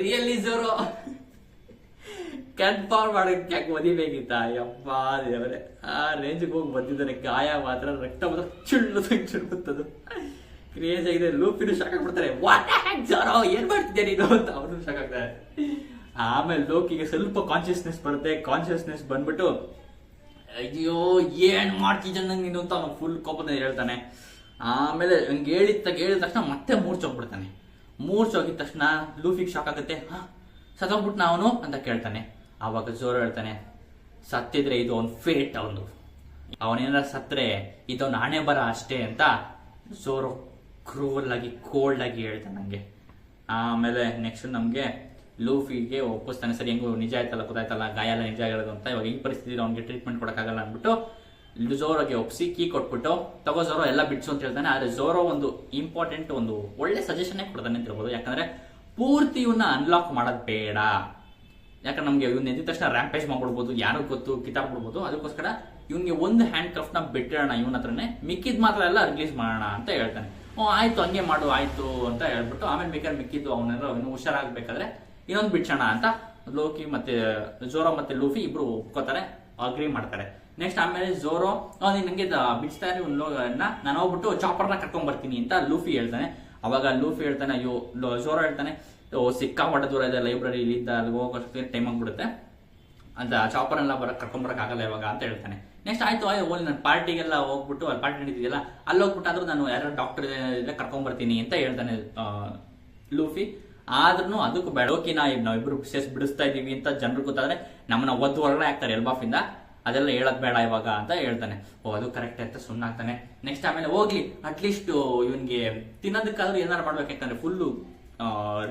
ರಿಯಲಿ ಝೋರೋ ಕನ್ಫರ್ಮ್ ಮಾಡೋಕ್ಕೆ ಯಾಕೆ ಒದಿಬೇಕಿತ್ತ? ಯಪ್ಪ ದೇವರೇ, ಆ ರೇಂಜ್ಗೆ ಹೋಗಿ ಬಂದಿದ್ದಾನೆ. ಗಾಯ ಮಾತ್ರ ರಕ್ತ ಮಾತ್ರ ಚುಳ್ಳುತ್ತದು ಕ್ರೇಜ್ ಆಗಿದೆ. ಲೂಫಿನೂ ಶಾಕ್ ಆಗ್ಬಿಡ್ತಾರೆ. ಝೋರೋ ಏನ್ ಮಾಡ್ತಿದ್ದೆ ನೀನು ಅಂತ ಅವನು ಶಾಕ್ ಆಗ್ತಾರೆ. ಆಮೇಲೆ ಲೋಕಿಗೆ ಸ್ವಲ್ಪ ಕಾನ್ಶಿಯಸ್ನೆಸ್ ಬರುತ್ತೆ. ಕಾನ್ಶಿಯಸ್ನೆಸ್ ಬಂದ್ಬಿಟ್ಟು ಅಯ್ಯೋ ಏನ್ ಮಾಡ್ತಿದ್ದ ನಂಗೆ ನೀನು ಅಂತ ಅವನು ಫುಲ್ ಕೋಪದಿಂದ ಹೇಳ್ತಾನೆ. ಆಮೇಲೆ ಹಂಗೆ ಹೇಳಿದ ತಕ್ಷಣ ಮತ್ತೆ ಮೂರ್ಛೋಗ್ಬಿಡ್ತಾನೆ. ಮೂರ್ಛೋಗಿದ ತಕ್ಷಣ ಲೂಫಿಗೆ ಶಾಕ್ ಆಗುತ್ತೆ. ಸತ್ತೋಗ್ಬಿಟ್ನ ಅವನು ಅಂತ ಕೇಳ್ತಾನೆ. ಆವಾಗ ಝೋರೋ ಹೇಳ್ತಾನೆ, ಸತ್ತಿದ್ರೆ ಇದು ಅವ್ನ ಫೇಟ್, ಅವನೇನಾರ ಸತ್ರೆ ಇದೊಂದು ಹಣೆ ಬರ ಅಷ್ಟೇ ಅಂತ ಝೋರೋ ಕ್ರೂವಲ್ ಆಗಿ ಕೋಲ್ಡ್ ಆಗಿ ಹೇಳ್ತಾನೆ ನಂಗೆ. ಆಮೇಲೆ ನೆಕ್ಸ್ಟ್ ನಮ್ಗೆ ಲೂಫಿಗೆ ಒಪ್ಪಿಸ್ತಾನೆ. ಸರಿ ಹೆಂಗು ನಿಜ ಆಯ್ತಲ್ಲ, ಗೊತ್ತಾಯ್ತಲ್ಲ, ಗಾಯ ಎಲ್ಲ ನಿಜ ಆಗಿರೋದು ಅಂತ. ಇವಾಗ ಈ ಪರಿಸ್ಥಿತಿ ಅವ್ನಿಗೆ ಟ್ರೀಟ್ಮೆಂಟ್ ಕೊಡಕ್ಕಾಗಲ್ಲ ಅಂದ್ಬಿಟ್ಟು ಝೋರೋಗೆ ಒಪ್ಸಿ ಕೀ ಕೊಟ್ಬಿಟ್ಟು ತಗೋ ಝೋರೋ ಎಲ್ಲ ಬಿಡ್ಸು ಅಂತ ಹೇಳ್ತಾನೆ. ಆದ್ರೆ ಝೋರೋ ಒಂದು ಇಂಪಾರ್ಟೆಂಟ್ ಒಂದು ಒಳ್ಳೆ ಸಜೆಷನ್ ಕೊಡ್ತಾನೆ ಅಂತ ಹೇಳ್ಬೋದು. ಯಾಕಂದ್ರೆ ಪೂರ್ತಿ ಇವನ್ನ ಅನ್ಲಾಕ್ ಮಾಡೋದು ಬೇಡ. ಯಾಕಂದ್ರೆ ನಮ್ಗೆ ಇವ್ನ ಎದ್ದ ತಕ್ಷಣ ರ್ಯಾಂಪೇಜ್ ಮಾಡ್ಬಿಡ್ಬೋದು, ಯಾರು ಗೊತ್ತು ಕಿತ್ತಾಡ್ಬಿಡ್ಬೋದು. ಅದಕ್ಕೋಸ್ಕರ ಇವ್ನಿಗೆ ಒಂದು ಹ್ಯಾಂಡ್ ಕಫ್ ನ ಬಿಟ್ಟಿರೋಣ ಇವನ ಹತ್ರನೇ, ಮಿಕ್ಕಿದ್ ಮಾತ್ರ ಎಲ್ಲ ರಿಲೀಸ್ ಮಾಡೋಣ ಅಂತ ಹೇಳ್ತಾನೆ. ಆಯ್ತು ಹಂಗೆ ಮಾಡು ಆಯ್ತು ಅಂತ ಹೇಳ್ಬಿಟ್ಟು ಆಮೇಲೆ ಬೇಕಾದ್ರೆ ಮಿಕ್ಕಿದ್ದು ಅವನೆಲ್ಲ ಇನ್ನು ಹುಷಾರಾಗಬೇಕಾದ್ರೆ ಇನ್ನೊಂದು ಬಿಡ್ಸೋಣ ಅಂತ ಲೋಕಿ ಮತ್ತೆ ಝೋರೋ ಮತ್ತೆ ಲೂಫಿ ಇಬ್ರು ಒಪ್ಕೋತಾರೆ, ಅಗ್ರಿ ಮಾಡ್ತಾರೆ. ನೆಕ್ಸ್ಟ್ ಆಮೇಲೆ ಝೋರೋ ನಂಗೆ ಬಿಡಿಸ್ತಾ ಇರಿ ನಾನು ಹೋಗ್ಬಿಟ್ಟು ಚಾಪರ್ನ ಕರ್ಕೊಂಡ್ ಬರ್ತೀನಿ ಅಂತ ಲೂಫಿ ಹೇಳ್ತಾನೆ. ಅವಾಗ ಲೂಫಿ ಹೇಳ್ತಾನೆ, ಅಯ್ಯೋ ಝೋರೋ ಹೇಳ್ತಾನೆ, ಸಿಕ್ಕಾಪಟ್ಟೆ ದೂರ ಇದೆ ಲೈಬ್ರರಿ, ಇಲ್ಲಿಂದ ಅಲ್ಲಿ ಹೋಗೋಷ್ಟು ಟೈಮ್ ಆಗ್ಬಿಡುತ್ತೆ ಅಂತ, ಚಾಪರ್ನೆಲ್ಲ ಕರ್ಕೊಂಬರಕ್ ಆಗಲ್ಲ ಇವಾಗ ಅಂತ ಹೇಳ್ತಾನೆ. ನೆಕ್ಸ್ಟ್ ಆಯ್ತು ಓಲಿ ನಾನು ಪಾರ್ಟಿಗೆಲ್ಲ ಹೋಗ್ಬಿಟ್ಟು ಅಲ್ಲಿ ಪಾರ್ಟಿ ನಡೀತಿದೆಯಲ್ಲ ಅಲ್ಲಿ ಹೋಗ್ಬಿಟ್ಟಾದ್ರೂ ನಾನು ಯಾರು ಡಾಕ್ಟರ್ ಕರ್ಕೊಂಬರ್ತೀನಿ ಅಂತ ಹೇಳ್ತಾನೆ ಲೂಫಿ. ಆದ್ರೂ ಅದಕ್ಕೂ ಬೇಡ, ಲೋಕಿನ ನಾವಿಬ್ರು ಬಿಡಿಸ್ತಾ ಇದೀವಿ ಅಂತ ಜನರು ಗೊತ್ತಾದ್ರೆ ನಮ್ಮನ್ನ ಒದ್ದು ಹೊರಗಡೆ ಹಾಕ್ತಾರೆ ಎಲ್ಬಾಫಿಂದ, ಅದೆಲ್ಲ ಹೇಳದ್ ಬೇಡ ಇವಾಗ ಅಂತ ಹೇಳ್ತಾನೆ. ಅದು ಕರೆಕ್ಟ್ ಅಂತ ಸುಮ್ಮನಾಗ್ತಾನೆ. ನೆಕ್ಸ್ಟ್ ಆಮೇಲೆ ಹೋಗ್ಲಿ ಅಟ್ಲೀಸ್ಟ್ ಇವನ್ಗೆ ತಿನ್ನೋದಕ್ಕಾದ್ರೂ ಏನಾರು ಮಾಡ್ಬೇಕು, ಯಾಕಂದ್ರೆ ಫುಲ್ಲು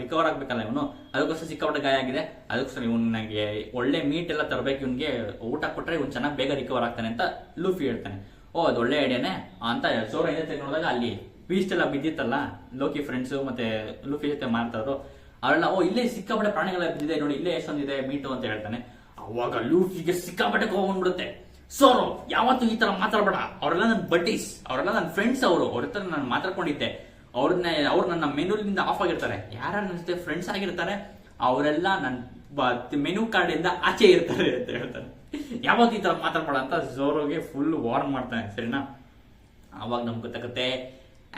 ರಿಕವರ್ ಆಗ್ಬೇಕಲ್ಲ ಇವನು, ಅದಕ್ಕೋಸ್ಕರ ಸಿಕ್ಕಾಪಟ್ಟೆ ಗಾಯ ಆಗಿದೆ, ಅದಕ್ಕೋಸ್ಕರ ಇವನಿಗೆ ಒಳ್ಳೆ ಮೀಟ್ ಎಲ್ಲ ತರಬೇಕು, ಇವನ್ಗೆ ಊಟ ಕೊಟ್ರೆ ಇವ್ನು ಚೆನ್ನಾಗಿ ಬೇಗ ರಿಕವರ್ ಆಗ್ತಾನೆ ಅಂತ ಲೂಫಿ ಹೇಳ್ತಾನೆ. ಅದು ಒಳ್ಳೆ ಐಡಿಯಾನೆ ಅಂತ ಝೋರೋ ಹಿಂದೆ ನೋಡಿದಾಗ ಅಲ್ಲಿ ಬೀಸ್ಟ್ ಎಲ್ಲ ಬಿದ್ದಿತ್ತಲ್ಲ, ಲೋಕಿ ಫ್ರೆಂಡ್ಸ್ ಮತ್ತೆ ಲೂಫಿ ಜೊತೆ ಮಾಡ್ತಾದ್ರು ಅವರೆಲ್ಲ ಇಲ್ಲೇ ಸಿಕ್ಕಾಪಟ್ಟೆ ಪ್ರಾಣಿಗಳ ಬಿದ್ದಿದೆ ನೋಡಿ, ಇಲ್ಲೇ ಎಷ್ಟೊಂದಿದೆ ಮೀಟು ಅಂತ ಹೇಳ್ತಾನೆ. ಅವಾಗ ಲೂಫಿಗೆ ಸಿಕ್ಕಾಪಟ್ಟೆ ಕೋಪ ಬಂದ್ಬಿಡುತ್ತೆ. ಝೋರೋ ಯಾವತ್ತೂ ಈ ತರ ಮಾತಾಡಬೇಡ, ಅವರೆಲ್ಲ ನನ್ನ ಬಡ್ಡೀಸ್, ಅವರೆಲ್ಲ ನನ್ನ ಫ್ರೆಂಡ್ಸ್, ಅವ್ರ ಹತ್ರ ನಾನು ಮಾತಾಡ್ಕೊಂಡಿದ್ದೆ, ಅವ್ರು ನನ್ನ ಮೆನುಲಿಂದ ಆಫ್ ಆಗಿರ್ತಾರೆ, ಯಾರು ನನ್ನ ಜೊತೆ ಫ್ರೆಂಡ್ಸ್ ಆಗಿರ್ತಾರೆ ಅವರೆಲ್ಲ ನನ್ನ ಮೆನು ಕಾರ್ಡ್ ಇಂದ ಆಚೆ ಇರ್ತಾರೆ ಅಂತ ಹೇಳ್ತಾನೆ. ಯಾವತ್ತು ಈ ತರ ಮಾತಾಡ್ಬೇಡ ಅಂತ ಝೋರೋಗೆ ಫುಲ್ ವಾರ್ನ್ ಮಾಡ್ತಾನೆ, ಸರಿನಾ? ಅವಾಗ ನಮ್ಗೆ ಗೊತ್ತಾಗುತ್ತೆ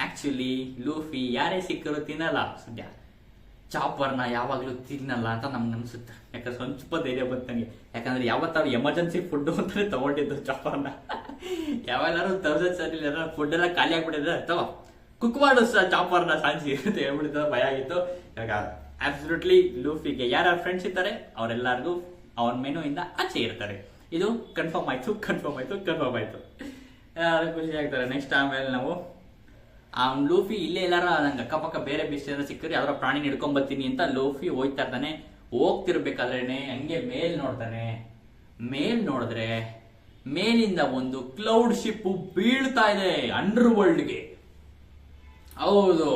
ಆಕ್ಚುಲಿ ಲೂಫಿ ಯಾರೇ ಸಿಕ್ಕರು ತಿನ್ನಲ್ಲ, ಸದ್ಯ ಚಾಪರ್ನ ಯಾವಾಗ್ಲೂ ತಿನ್ನಲ್ಲ ಅಂತ ನಮ್ಗೆ ಅನ್ಸುತ್ತೆ. ಯಾಕಂದ್ರೆ ಸ್ವಲ್ಪ ಧೈರ್ಯ ಬಂತಂಗೆ, ಯಾಕಂದ್ರೆ ಯಾವತ್ತಾರು ಎಮರ್ಜೆನ್ಸಿ ಫುಡ್ ಅಂತಾನೆ ತಗೊಂಡಿದ್ದು ಚಾಪರ್ನ. ಯಾವಾಗಾರು ತರ್ಸಲ್ಲಿ ಫುಡ್ ಎಲ್ಲ ಖಾಲಿ ಆಗ್ಬಿಟ್ಟಿದ್ರೆ ಅಥವಾ ಕುಕ್ ಮಾಡು ಚಾಪರ್ನ ಸಾಂಜಿ ಅಂತ ಹೇಳ್ಬಿಟ್ಟಿದ್ರೆ ಭಯ ಆಗಿತ್ತು. ಇವಾಗ ಅಬ್ಸಲ್ಯೂಟ್ಲಿ ಲೂಫಿಗೆ ಯಾರ್ಯಾರು ಫ್ರೆಂಡ್ಸ್ ಇರ್ತಾರೆ ಅವರೆಲ್ಲರಿಗೂ ಅವನ ಮೆನು ಇಂದ ಆಚೆ ಇರ್ತಾರೆ. ಇದು ಕನ್ಫರ್ಮ್ ಆಯ್ತು. ಖುಷಿ ಆಗ್ತಾರೆ. ನೆಕ್ಸ್ಟ್ ಆಮೇಲೆ ನಾವು ಲೂಫಿ ಇಲ್ಲೇ ಎಲ್ಲಾರ ನಂಗೆ ಅಕ್ಕಪಕ್ಕ ಬೇರೆ ಬೀಚ್ ಸಿಕ್ಕರಿ ಯಾವ್ದಾರ ಪ್ರಾಣಿ ಹಿಡ್ಕೊಂಡ್ ಬರ್ತೀನಿ ಅಂತ ಲೂಫಿ ಹೋಯ್ತಾ ಇರ್ತಾನೆ. ಹೋಗ್ತಿರ್ಬೇಕಾದ್ರೇನೆ ಹಂಗೆ ಮೇಲ್ ನೋಡಿದ್ರೆ ಮೇಲಿಂದ ಒಂದು ಕ್ಲೌಡ್ ಶಿಪ್ ಬೀಳ್ತಾ ಇದೆ ಅಂಡರ್ ವರ್ಲ್ಡ್ಗೆ. ಹೌದು,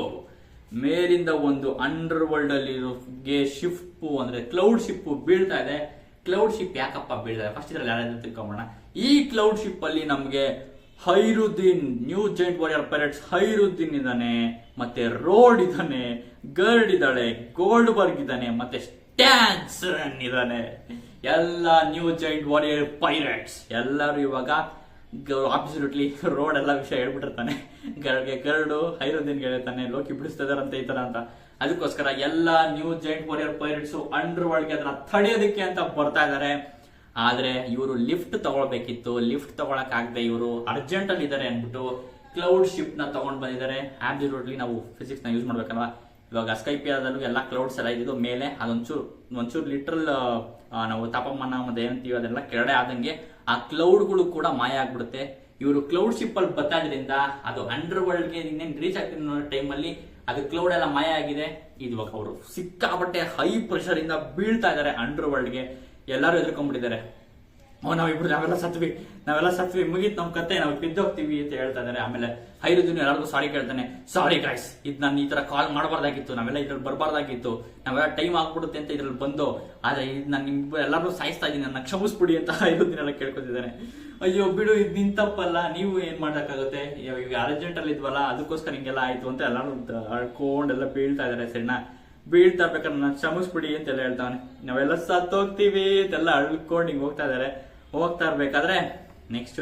ಮೇಲಿಂದ ಒಂದು ಅಂಡರ್ ವರ್ಲ್ಡ್ ಅಲ್ಲಿ ಶಿಪ್ ಅಂದ್ರೆ ಕ್ಲೌಡ್ ಶಿಪ್ ಬೀಳ್ತಾ ಇದೆ. ಕ್ಲೌಡ್ ಶಿಪ್ ಯಾಕಪ್ಪ ಬೀಳ್ತಾರೆ ಫಸ್ಟ್ ಇದ್ರಲ್ಲಿ ಯಾರಾದ್ರೂ ತಿಳ್ಕೊಂಬೋಣ. ಈ ಕ್ಲೌಡ್ ಶಿಪ್ ಅಲ್ಲಿ ನಮ್ಗೆ ಹೈರುದ್ದೀನ್, ನ್ಯೂ ಜೈಂಟ್ ವಾರಿಯರ್ ಪೈರೇಟ್ಸ್ ಹೈರುದ್ದೀನ್ ಇದ್ದಾನೆ, ಮತ್ತೆ ರೋಡ್ ಇದ್ದಾನೆ, ಗರ್ಡ್ ಇದ್ದಾಳೆ, ಗೋಲ್ಡ್ ಬರ್ಗ್ ಇದ್ದಾನೆ, ಮತ್ತೆ ಸ್ಟ್ಯಾನ್ಸನ್ ಇದ್ದಾನೆ. ಎಲ್ಲ ನ್ಯೂ ಜೈಂಟ್ ವಾರಿಯರ್ ಪೈರೇಟ್ಸ್ ಎಲ್ಲರೂ ಇವಾಗ ಅಬ್ಸಲ್ಯೂಟ್ಲಿ ರೋಡ್ ಎಲ್ಲ ವಿಷಯ ಹೇಳ್ಬಿಟ್ಟಿರ್ತಾನೆ. ಗರ್ಡು ಹೈರುದ್ದೀನ್ ಹೇಳ್ತಾನೆ ಲೋಕಿ ಬಿಡಿಸ್ತಿದಾರಂತ ಈ ತರ ಅಂತ. ಅದಕ್ಕೋಸ್ಕರ ಎಲ್ಲ new giant warrior pirates under ವರ್ಲ್ಡ್ಗೆ ಅದನ್ನ ತಡೆಯೋದಕ್ಕೆ ಅಂತ ಬರ್ತಾ ಇದಾರೆ. ಆದ್ರೆ ಇವರು ಲಿಫ್ಟ್ ತಗೊಳ್ಬೇಕಿತ್ತು, ಲಿಫ್ಟ್ ತಗೊಳಕ್ಕಾಗದೆ ಇವರು ಅರ್ಜೆಂಟ್ ಅಲ್ಲಿ ಇದ್ದಾರೆ ಅಂದ್ಬಿಟ್ಟು ಕ್ಲೌಡ್ ಶಿಪ್ ನ ತಗೊಂಡ್ ಬಂದಿದ್ದಾರೆ. ಆಬ್ಸಲ್ಯೂಟ್ಲಿ ನಾವು ಫಿಸಿಕ್ಸ್ ನ ಯೂಸ್ ಮಾಡ್ಬೇಕಲ್ವಾ. ಇವಾಗ ಸ್ಕೈಪಿಯಾದಲ್ಲೂ ಎಲ್ಲ ಕ್ಲೌಡ್ಸ್ ಎಲ್ಲ ಇದ್ದು ಮೇಲೆ ಅದೊಂಚೂರು ಲಿಟ್ರಲ್ ನಾವು ತಾಪಮಾನ ಮತ್ತೆ ಏನಂತೀವಿ ಅದೆಲ್ಲ ಕೆಳಗಡೆ ಆದಂಗೆ ಆ ಕ್ಲೌಡ್ಗಳು ಕೂಡ ಮಾಯ ಆಗ್ಬಿಡುತ್ತೆ. ಇವರು ಕ್ಲೌಡ್ ಶಿಪ್ ಅಲ್ಲಿ ಬತ್ತಾದ್ರಿಂದ ಅದು ಅಂಡರ್ ವರ್ಲ್ಡ್ ಗೆ ಇನ್ನೇನು ರೀಚ್ ಆಗ್ತಿರೋ ಟೈಮಲ್ಲಿ ಅದು ಕ್ಲೌಡ್ ಎಲ್ಲ ಮಾಯ ಆಗಿದೆ. ಇವಾಗ ಅವರು ಸಿಕ್ಕಾಪಟ್ಟೆ ಹೈ ಪ್ರೆಷರ್ ಇಂದ ಬೀಳ್ತಾ ಇದಾರೆ ಅಂಡರ್ ವರ್ಲ್ಡ್ ಗೆ. ಎಲ್ಲರೂ ಎದುರ್ಕೊಂಡ್ಬಿಟ್ಟಿದ್ದಾರೆ. ನಾವೆಲ್ಲ ಸತ್ವಿ ಮುಗೀತ್ ನಮ್ ಕತೆ, ನಾವು ಬಿದ್ದೋಗ್ತೀವಿ ಅಂತ ಹೇಳ್ತಾ ಇದಾರೆ. ಆಮೇಲೆ ಹೈರುದ್ದೀನ್ ಎಲ್ಲರಿಗೂ ಸಾರಿ ಕೇಳ್ತಾನೆ, ಸಾರಿ ಗೈಸ್, ಇದು ನಾನು ಈ ತರ ಕಾಲ್ ಮಾಡಬಾರ್ದಾಗಿತ್ತು, ನಾವೆಲ್ಲ ಇದ್ರಲ್ಲಿ ಬರಬಾರ್ದಾಗಿತ್ತು, ನಾವೆಲ್ಲ ಟೈಮ್ ಆಗ್ಬಿಡುತ್ತೆ ಅಂತ ಇದ್ರಲ್ಲಿ ಬಂದು, ಆದ್ರೆ ಇದು ನಾನು ನಿಮ್ಗೆ ಎಲ್ಲರೂ ಸಾಯಿಸ್ತಾ ಇದ್ದೀನಿ, ನನ್ನ ಕ್ಷಮಿಸ್ಬಿಡಿ ಅಂತ ಹೈರುದ್ದೀನ್ ಎಲ್ಲ ಕೇಳ್ಕೊತಿದ್ದಾನೆ. ಅಯ್ಯೋ ಬಿಡು, ಇದು ನಿನ್ ತಪ್ಪಲ್ಲ, ನೀವು ಏನ್ ಮಾಡಕ್ಕಾಗುತ್ತೆ, ಈಗ ಅರ್ಜೆಂಟ್ ಅಲ್ಲಿ ಇದ್ವಲ್ಲ ಅದಕ್ಕೋಸ್ಕರ ಹಿಂಗೆಲ್ಲ ಆಯ್ತು ಅಂತ ಎಲ್ಲರೂ ಅಳ್ಕೊಂಡೆಲ್ಲ ಬೀಳ್ತಾ ಇದಾರೆ. ಸರಿನಾ, ಬೀಳ್ತಾ ಇರ್ಬೇಕಾದ್ರೆ ನಾನು ಕ್ಷಮಿಸ್ಬಿಡಿ ಅಂತೆಲ್ಲ ಹೇಳ್ತಾನೆ. ನಾವೆಲ್ಲ ಸತ್ತೋಗ್ತೀವಿ ಅಂತೆಲ್ಲ ಅಳ್ಕೊಂಡು ಹಿಂಗ್ ಹೋಗ್ತಾ ಇರ್ಬೇಕಾದ್ರೆ ನೆಕ್ಸ್ಟ್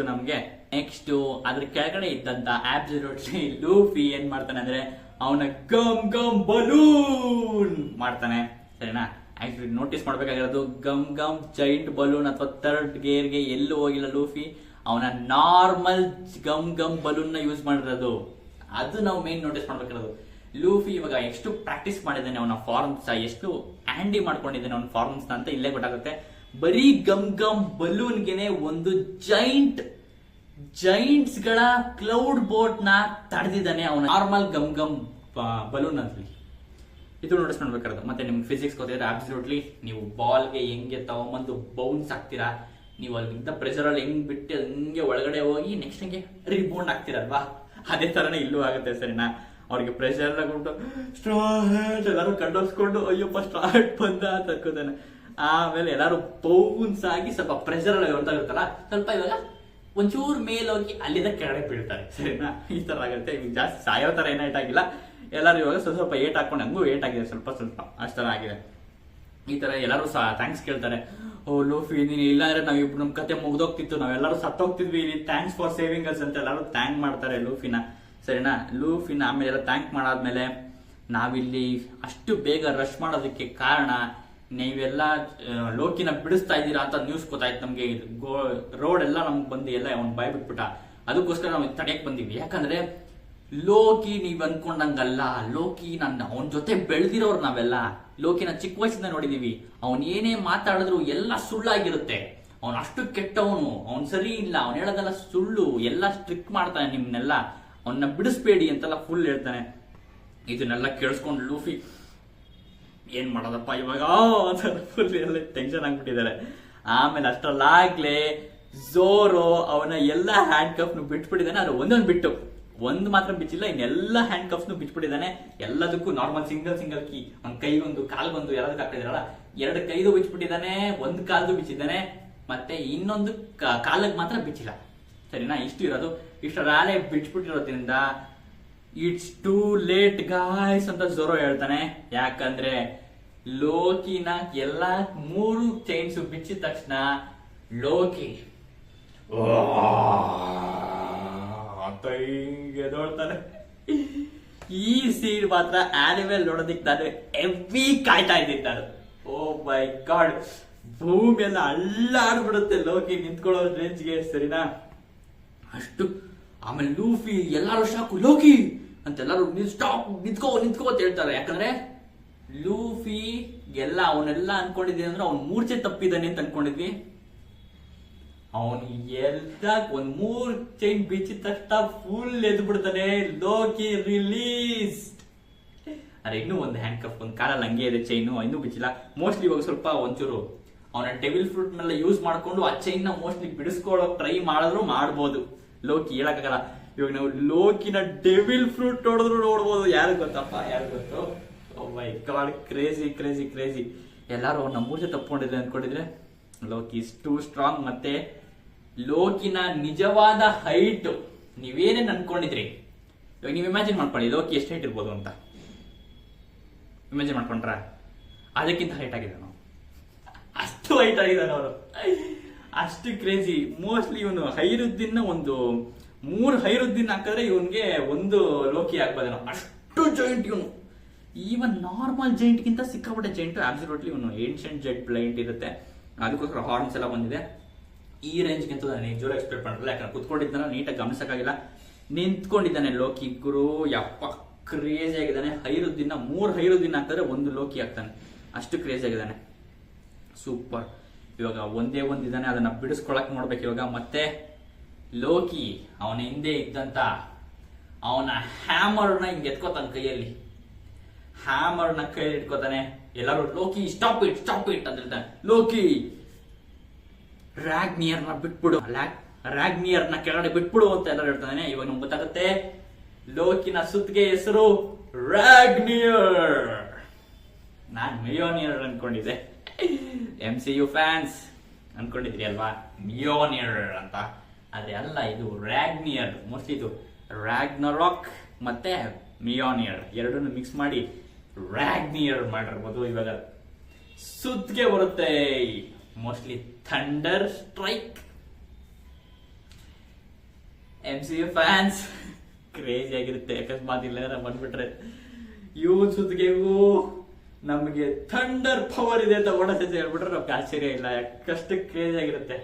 ಅದ್ರ ಕೆಳಗಡೆ ಇದ್ದಂತ ಆಬ್ಸಲ್ಯೂಟ್ಲಿ ಲೂಫಿ ಏನ್ ಮಾಡ್ತಾನೆ ಅಂದ್ರೆ ಅವನ ಗಮ್ ಗಮ್ ಬಲೂನ್ ಮಾಡ್ತಾನೆ. ಸರಿನಾ, ಆಕ್ಚುಲಿ ನೋಟಿಸ್ ಮಾಡ್ಬೇಕಾಗಿರೋದು ಗಮ್ ಗಮ್ ಜೈಂಟ್ ಬಲೂನ್ ಅಥವಾ ಥರ್ಡ್ ಗೇರ್ಗೆ ಎಲ್ಲೂ ಹೋಗಿಲ್ಲ ಲೂಫಿ. ಅವನ ನಾರ್ಮಲ್ ಗಮ್ ಗಮ್ ಬಲೂನ್ ನ ಯೂಸ್ ಮಾಡಿರೋದು, ಅದು ನಾವು ಮೇನ್ ನೋಟಿಸ್ ಮಾಡ್ಬೇಕಿರೋದು. ಲೂಫಿ ಇವಾಗ ಎಷ್ಟು ಪ್ರಾಕ್ಟೀಸ್ ಮಾಡಿದ್ದಾನೆ ಅವನ ಫಾರ್ಮ್ಸ್, ಎಷ್ಟು ಹ್ಯಾಂಡಿ ಮಾಡ್ಕೊಂಡಿದ್ದಾನೆ ಅವನ ಫಾರ್ಮ್ಸ್ ಅಂತ ಇಲ್ಲೇ ಗೊತ್ತಾಗುತ್ತೆ. ಬರೀ ಗಮ್ ಗಮ್ ಬಲೂನ್ಗೆನೆ ಒಂದು ಜೈಂಟ್ಸ್ ಗಳ ಕ್ಲೌಡ್ ಬೋಟ್ ನ ತಡೆದಿದ್ದಾನೆ ಅವನ ನಾರ್ಮಲ್ ಗಮ್ ಗಮ್ ಬಲೂನ್ ಅಲ್ಲಿ. ಇದು ನೋಟಿಸ್ ಮಾಡ್ಬೇಕಾದ್ರೆ. ಮತ್ತೆ ನಿಮ್ಗೆ ಫಿಸಿಕ್ಸ್ ಗೊತ್ತಿದ್ರೆ ಅಬ್ಸಲ್ಯೂಟ್ಲಿ ನೀವು ಬಾಲ್ಗೆ ಹೆಂಗೆ ತಗೊಂಬಂದು ಬೌನ್ಸ್ ಆಗ್ತೀರಾ, ನೀವು ಅಲ್ಲಿಂದ ಪ್ರೆಷರ್ ಅಲ್ಲಿ ಹೆಂಗ್ ಬಿಟ್ಟು ಹಂಗೆ ಒಳಗಡೆ ಹೋಗಿ ನೆಕ್ಸ್ಟ್ ಹಂಗೆ ರಿಬೌಂಡ್ ಆಗ್ತೀರಲ್ವಾ, ಅದೇ ತರನೇ ಇಲ್ಲೂ ಆಗುತ್ತೆ. ಸರಿನಾ, ಅವ್ರಿಗೆ ಪ್ರೆಷರ್ ಕೊಟ್ಟು ಸ್ಟ್ರಾಟ್ ಎಲ್ಲರೂ ಕಂಡೋಸ್ಕೊಂಡು ಅಯ್ಯಪ್ಪ ಸ್ಟ್ರಾಟ್ ಬಂದ ಅಂತ ಅನ್ಕೋತಾನೆ. ಆಮೇಲೆ ಎಲ್ಲಾರು ಬೌನ್ಸ್ ಆಗಿ ಸ್ವಲ್ಪ ಪ್ರೆಷರ್ ಅಲ್ಲಿ ಹೊರತಾಗಿರುತ್ತಲ್ಲ, ಸ್ವಲ್ಪ ಇವಾಗ ಒಂಚೂರು ಮೇಲೋಗಿ ಅಲ್ಲಿಂದ ಕೆಳಗಡೆ ಬೀಳ್ತಾರೆ. ಸರಿನಾ, ಈ ತರ ಆಗುತ್ತೆ. ಈಗ ಜಾಸ್ತಿ ಸಾಯೋ ತರ ಏನೋ ಏಟಾಗಿಲ್ಲ, ಎಲ್ಲರೂ ಇವಾಗ ಸ್ವಲ್ಪ ಏಟ್ ಹಾಕೊಂಡು ಹಂಗೂ ಏಟ್ ಆಗಿದೆ, ಸ್ವಲ್ಪ ಅಷ್ಟರ ಆಗಿದೆ. ಈ ತರ ಎಲ್ಲರೂ ಥ್ಯಾಂಕ್ಸ್ ಕೇಳ್ತಾರೆ. ಓ ಲೂಫಿ, ನೀನು ಇಲ್ಲಾಂದ್ರೆ ನಾವಿಬ್ರು ನಮ್ ಕತೆ ಮುಗ್ದೋಗ್ತಿತ್ತು, ನಾವೆಲ್ಲರೂ ಸತ್ತೋಗ್ತಿದ್ವಿ, ಥ್ಯಾಂಕ್ಸ್ ಫಾರ್ ಸೇವಿಂಗ್ ಅಸ್ ಅಂತ ಎಲ್ಲರೂ ಥ್ಯಾಂಕ್ ಮಾಡ್ತಾರೆ ಲೂಫಿನ. ಸರಿನಾ, ಲೂಫಿನ ಆಮೇಲೆ ಎಲ್ಲ ಥ್ಯಾಂಕ್ ಮಾಡಾದ್ಮೇಲೆ ನಾವಿಲ್ಲಿ ಅಷ್ಟು ಬೇಗ ರಶ್ ಮಾಡೋದಕ್ಕೆ ಕಾರಣ ನೀವೆಲ್ಲ ಲೋಕಿನ ಬಿಡಿಸ್ತಾ ಇದ್ದೀರಾ ಅಂತ ನ್ಯೂಸ್ ಗೊತ್ತಾಯ್ತು ನಮ್ಗೆ. ರೋಡ್ ಎಲ್ಲ ನಮ್ಗೆ ಬಂದು ಎಲ್ಲ ಅವ್ನು ಬಾಯ್ ಬಿಟ್ಬಿಟ್ಟ. ಅದಕ್ಕೋಸ್ಕರ ನಾವು ತಡೆಯಕ್ ಬಂದಿವಿ. ಯಾಕಂದ್ರೆ ಲೋಕಿ ನೀವ್ ಅನ್ಕೊಂಡಂಗಲ್ಲ, ಲೋಕಿ ಅವನ ಜೊತೆ ಬೆಳೆದಿರೋರು ನಾವೆಲ್ಲ. ಲೋಕಿನ ಚಿಕ್ಕ ವಯಸ್ಸಿಂದ ನೋಡಿದೀವಿ. ಅವನ್ ಏನೇ ಮಾತಾಡಿದ್ರು ಎಲ್ಲ ಸುಳ್ಳಾಗಿರುತ್ತೆ. ಅವನ್ ಅಷ್ಟು ಕೆಟ್ಟವನು, ಅವನ್ ಸರಿ ಇಲ್ಲ, ಅವನ್ ಹೇಳೋದೆಲ್ಲ ಸುಳ್ಳು, ಎಲ್ಲ ಸ್ಟ್ರಿಕ್ಟ್ ಮಾಡ್ತಾನೆ ನಿಮ್ನೆಲ್ಲ, ಅವನ್ನ ಬಿಡಿಸ್ಬೇಡಿ ಅಂತೆಲ್ಲ ಫುಲ್ ಹೇಳ್ತಾನೆ. ಇದನ್ನೆಲ್ಲ ಕೇಳಿಸ್ಕೊಂಡು ಲೂಫಿ ಏನ್ ಮಾಡೋದಪ್ಪ ಇವಾಗ ಫುಲ್ ಎಲ್ಲ ಟೆನ್ಷನ್ ಆಗ್ಬಿಟ್ಟಿದ್ದಾರೆ. ಆಮೇಲೆ ಅಷ್ಟರಲ್ಲಾಗ್ಲೇ ಝೋರೋ ಅವನ ಎಲ್ಲ ಹ್ಯಾಂಡ್ ಕಫ್ನು ಬಿಟ್ಬಿಟ್ಟಿದ್ದಾನೆ. ಅದು ಒಂದೊಂದು ಒಂದು ಮಾತ್ರ ಬಿಚ್ಚಿಲ್ಲ, ಇನ್ನೆಲ್ಲ ಹ್ಯಾಂಡ್ ಕಫ್ನು ಬಿಚ್ಬಿಟ್ಟಿದ್ದಾನೆ. ಎಲ್ಲದಕ್ಕೂ ನಾರ್ಮಲ್ ಸಿಂಗಲ್ ಕೀ, ಒಂದ್ ಕೈಗೊಂದು ಕಾಲ್ಗೊಂದು ಎಲ್ಲದಕ್ಕೆ ಹಾಕಿದಾರಲ್ಲ, 2 ಕೈದು ಬಿಚ್ಬಿಟ್ಟಿದ್ದಾನೆ, 1 ಕಾಲ್ದು ಬಿಚ್ಚಿದ್ದಾನೆ, ಮತ್ತೆ ಇನ್ನೊಂದು ಕಾಲಿಗೆ ಮಾತ್ರ ಬಿಚ್ಚಿಲ್ಲ. ಸರಿನಾ, ಇಷ್ಟು ಇರೋದು. ಇಷ್ಟರಾಲೆ ಬಿಚ್ಬಿಟ್ಟಿರೋದ್ರಿಂದ ಇಟ್ಸ್ ಟೂ ಲೇಟ್ ಗಾಯ್ಸ್ ಅಂತ ಝೋರೋ ಹೇಳ್ತಾನೆ. ಯಾಕಂದ್ರೆ ಲೋಕಿನ ಎಲ್ಲಾ 3 ಚೈನ್ಸ್ ಬಿಚ್ಚಿದ ತಕ್ಷಣ ಲೋಕಿ ಅಂತ ಎದೋಳ್ತಾನೆ. ಈ ಸೀನ್ ಮಾತ್ರ ಆನಿಮೇಲ್ ನೋಡೋದಿಕ್ ನಾನು ಹೆವಿ ಕಾಯ್ತಾ ಇದ್ದೀನಿ ನಾನು. ಓ ಮೈ ಗಾಡ್, ಭೂಮಿ ಎಲ್ಲ ಅಳ್ಳಾಡ್ಬಿಡುತ್ತೆ ಲೋಕಿ ನಿಂತ್ಕೊಳ್ಳೋ ರೇಂಜ್ಗೆ. ಸರಿನಾ, ಅಷ್ಟು. ಆಮೇಲೆ ಲೂಫಿ ಎಲ್ಲಾರು ಶಾಕು, ಲೋಕಿ ಅಂತೆಲ್ಲರೂ ಸ್ಟಾಪ್, ನಿಂತ್ಕೋ ಅಂತ ಹೇಳ್ತಾರೆ. ಯಾಕಂದ್ರೆ ಲೂಫಿ ಅವನೆಲ್ಲ ಅನ್ಕೊಂಡಿದ್ದೀನಿ ಅಂದ್ರೆ ಅವ್ನು ಮೂರ್ಛೆ ತಪ್ಪಿದ್ದಾನೆ ಅಂತ ಅನ್ಕೊಂಡಿದ್ವಿ. ಅವನು ಒಂದ್ 3 ಚೈನ್ ಬಿಚ್ಚಿದ ತಕ್ಷಣ ಫುಲ್ ಎದ್ದು ಬಿಡ್ತಾನೆ. ಲೋಕಿ ರಿಲೀಸ್. ಅರೆ, ಇನ್ನೂ ಒಂದು ಹ್ಯಾಂಡ್ ಕಫ್, ಒಂದು ಕಾಲಲ್ಲಿ ಹಂಗೆ ಇದೆ ಚೈನು, ಇನ್ನೂ ಬಿಚ್ಚಿಲ್ಲ. ಮೋಸ್ಟ್ಲಿ ಇವಾಗ ಸ್ವಲ್ಪ ಒಂಚೂರು ಅವನ ಡೆವಿಲ್ ಫ್ರೂಟ್ ನೆಲ್ಲ ಯೂಸ್ ಮಾಡ್ಕೊಂಡು ಆ ಚೈನ್ ನ ಮೋಸ್ಟ್ಲಿ ಬಿಡಿಸ್ಕೊಳ್ಳೋಕ್ ಟ್ರೈ ಮಾಡಿದ್ರು ಮಾಡ್ಬೋದು. ಲೋಕಿ ಹೇಳಕ್ಕಾಗಲ್ಲ. ಇವಾಗ ನಾವು ಲೋಕಿನ ಡೆವಿಲ್ ಫ್ರೂಟ್ ನೋಡ್ಬೋದು. ಯಾರು ಗೊತ್ತಪ್ಪ, ಯಾರು ಗೊತ್ತು. ಓ ಮೈ ಗಾಡ್, ಕ್ರೇಜಿ. ಎಲ್ಲಾರು ಅವ್ನ ಮೂರ್ಛೆ ತಪ್ಕೊಂಡಿದ್ರೆ ಅನ್ಕೊಂಡಿದ್ರೆ ಲೋಕಿ ಇಸ್ ಟೂ ಸ್ಟ್ರಾಂಗ್. ಮತ್ತೆ ಲೋಕಿನ ನಿಜವಾದ ಹೈಟ್ ನೀವೇನೇನ್ ಅನ್ಕೊಂಡಿದ್ರಿ, ಇವಾಗ ನೀವು ಇಮ್ಯಾಜಿನ್ ಮಾಡ್ಕೊಳ್ಳಿ ಲೋಕಿ ಎಷ್ಟು ಹೈಟ್ ಇರ್ಬೋದು ಅಂತ. ಇಮ್ಯಾಜಿನ್ ಮಾಡ್ಕೊಂಡ್ರ? ಅದಕ್ಕಿಂತ ಹೈಟ್ ಆಗಿದ್ದಾನು, ಅಷ್ಟು ಹೈಟ್ ಆಗಿದ್ದಾನೆ ಅವರು, ಅಷ್ಟು ಕ್ರೇಜಿ. ಮೋಸ್ಟ್ಲಿ ಇವನು ಹೈರುದ್ದೀನ್ ಒಂದು 3 ಹೈರುದ್ದೀನ್ ಹಾಕಿದ್ರೆ ಇವನ್ಗೆ 1 ಲೋಕಿ ಆಗ್ಬೋದೇನೋ, ಅಷ್ಟು ಜಾಯಿಂಟ್ ಇವನು. ಈವನ್ ನಾರ್ಮಲ್ ಜೈಂಟ್ ಗಿಂತ ಸಿಕ್ಕಾಪಟ್ಟೆ ಜೈಂಟ್. ಅಬ್ಸಲ್ಯೂಟ್ಲಿ ಇವನು ಏನ್ಷಿಯಂಟ್ ಜೆಟ್ ಬ್ಲೈಂಟ್ ಇರುತ್ತೆ. ಅದಕ್ಕೋಸ್ಕರ ಹಾರ್ನ್ಸ್ ಎಲ್ಲ ಬಂದಿದೆ. ಈ ರೇಂಜ್ಗಿಂತ ನಾನು ನಿಜವಾಗ್ಲೂ ಎಕ್ಸ್ಪೆಕ್ಟ್ ಮಾಡಿರಲಿಲ್ಲ, ಯಾಕಂದ್ರೆ ಕುತ್ಕೊಂಡಿದ್ದಾನೆ ನೀಟಾಗಿ ಗಮನಿಸಕ್ಕಾಗಿಲ್ಲ. ನಿಂತ್ಕೊಂಡಿದ್ದಾನೆ ಲೋಕಿ ಗುರು, ಯಪ್ಪ ಕ್ರೇಜಿ ಆಗಿದ್ದಾನೆ. ಹೈರುದ್ದೀನ 3 ಹೈರುದ್ದೀನ ಹಾಕಿದ್ರೆ 1 ಲೋಕಿ ಆಗ್ತಾನೆ, ಅಷ್ಟು ಕ್ರೇಜಿ ಆಗಿದ್ದಾನೆ. ಸೂಪರ್. ಇವಾಗ ಒಂದೇ ಒಂದಿದ್ದಾನೆ, ಅದನ್ನ ಬಿಡಿಸ್ಕೊಳಕ್ ನೋಡ್ಬೇಕು ಇವಾಗ. ಮತ್ತೆ ಲೋಕಿ ಅವನ ಹಿಂದೆ ಇದ್ದಂತ ಅವನ ಹ್ಯಾಮರ್ನ ಹಿಂಗೆ ಎತ್ಕೋತಾನೆ ಕೈಯಲ್ಲಿ, ಹ್ಯಾಮರ್ನ ಕೈಯಲ್ಲಿ ಇಟ್ಕೋತಾನೆ. ಎಲ್ಲರೂ ಲೋಕಿ ಸ್ಟಾಪ್ ಇಟ್ ಅಂತ ಹೇಳ್ತಾನೆ. ಲೋಕಿ ರ್ಯಾಗ್ನಿಯರ್ನ ಬಿಟ್ಬಿಡು, ರ್ಯಾಗ್ನಿಯರ್ನ ಕೆಳಗಡೆ ಬಿಟ್ಬಿಡು ಅಂತ ಎಲ್ಲರೂ ಹೇಳ್ತಾನೆ. ಇವಾಗ ನಮ್ಗೆ ಗೊತ್ತಾಗುತ್ತೆ ಲೋಕಿನ ಸುತ್ತಿಗೆ ಹೆಸರು ರ್ಯಾಗ್ನಿಯರ್. ನಾನ್ ಮಿಯೋನಿಯರ್ ಅನ್ಕೊಂಡಿದ್ದೆ, MCU ಫ್ಯಾನ್ಸ್ ಅನ್ಕೊಂಡಿದ್ರಿ ಅಲ್ವಾ ಮಿಯೋನಿಯರ್ ಅಂತ. ಅದೇ ಅಲ್ಲ, ಇದು ರ್ಯಾಗ್ನಿಯರ್. ಮೋಸ್ಟ್ಲಿ ಇದು ರ್ಯಾಗ್ನರಾಕ್ ಮತ್ತೆ ಮಿಯೋನಿಯರ್ ಎರಡನ್ನು ಮಿಕ್ಸ್ ಮಾಡಿ ರ್ಯಾಗ್ನಿಯರ್ ಮಾಡಿರ್ಬೋದು. ಇವಾಗ ಸುತ್ತಿಗೆ ಬರುತ್ತೆ, mostly thunder strike. MCU fans crazy ಆಗಿರುತ್ತೆ, ಅಕಸ್ಮಾತ್ ಇಲ್ಲ ಬಂದ್ಬಿಟ್ರೆ ಇವನ್ ಸುತ್ತಿಗೆಗೂ ನಮಗೆ ಥಂಡರ್ ಪವರ್ ಇದೆ ಅಂತ ಓಡಸೆ ಹೇಳ್ಬಿಟ್ರೆ ನಮ್ಗೆ ಆಶ್ಚರ್ಯ ಇಲ್ಲ, ಯಾಕಷ್ಟು ಕ್ರೇಜಿ ಆಗಿರುತ್ತೆ.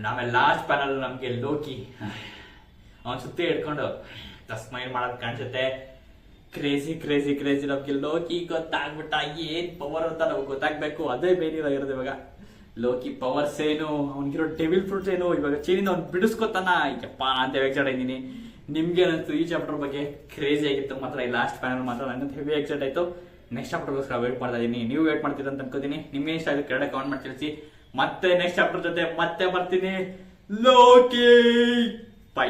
ನಾವೆಲ್ಲ ಲಾಸ್ಟ್ ಪ್ಯಾನಲ್ ನಮ್ಗೆ ಲೋಕಿ ಅವನ್ ಸುತ್ತಿ ಹಿಡ್ಕೊಂಡು ಸ್ಮೈಲ್ ಮಾಡೋದ್ ಕಾಣಿಸುತ್ತೆ. Crazy crazy crazy. ನಮ್ಗೆ ಲೋಕಿ ಗೊತ್ತಾಗ್ಬಿಟ್ಟ, ಏನ್ ಪವರ್ ಅಂತ ನಮ್ಗೆ ಗೊತ್ತಾಗ್ಬೇಕು, ಅದೇ ಬೇನಿರೋದು ಇವಾಗ. ಲೋಕಿ ಪವರ್ಸ್ ಏನು, ಅವ್ನಿಗಿರೋ ಡೆವಿಲ್ ಫ್ರೂಟ್ಸ್ ಏನು, ಇವಾಗ ಚೀನಿಂದ ಅವ್ನು ಬಿಡಿಸ್ಕೊತಾನ ಯಪ್ಪ ಅಂತ ಎಕ್ಸೈಟ್ ಆಗಿದ್ದೀನಿ. ನಿಮ್ಗೆ ಅನಿಸ್ತು ಈ ಚಾಪ್ಟರ್ ಬಗ್ಗೆ? ಕ್ರೇಜಿ ಆಗಿತ್ತು ಮಾತ್ರ ಈ ಲಾಸ್ಟ್ ಪ್ಯಾನಲ್ ಮಾತ್ರ, ನಂಗಂತ ಹೆವಿ ಎಕ್ಸೈಟ್ ಆಯ್ತು. ನೆಕ್ಸ್ಟ್ ಚಾಪ್ಟರ್ಗೋಸ್ಕರ ವೇಟ್ ಮಾಡ್ತಾ ಇದೀನಿ. ನೀವು ವೇಟ್ ಮಾಡ್ತೀರಾ ಅಂತ ಅನ್ಕೋತೀನಿ. ನಿಮ್ಗೆ ಇಷ್ಟ ಆಗಿದೆ ಕೆಳಗಡೆ ಕಾಮೆಂಟ್ ಮಾಡಿ ತಿಳಿಸಿ. ಮತ್ತೆ ನೆಕ್ಸ್ಟ್ ಚಾಪ್ಟರ್ ಜೊತೆ ಮತ್ತೆ ಬರ್ತೀನಿ. ಲೋಕಿ ಬೈ.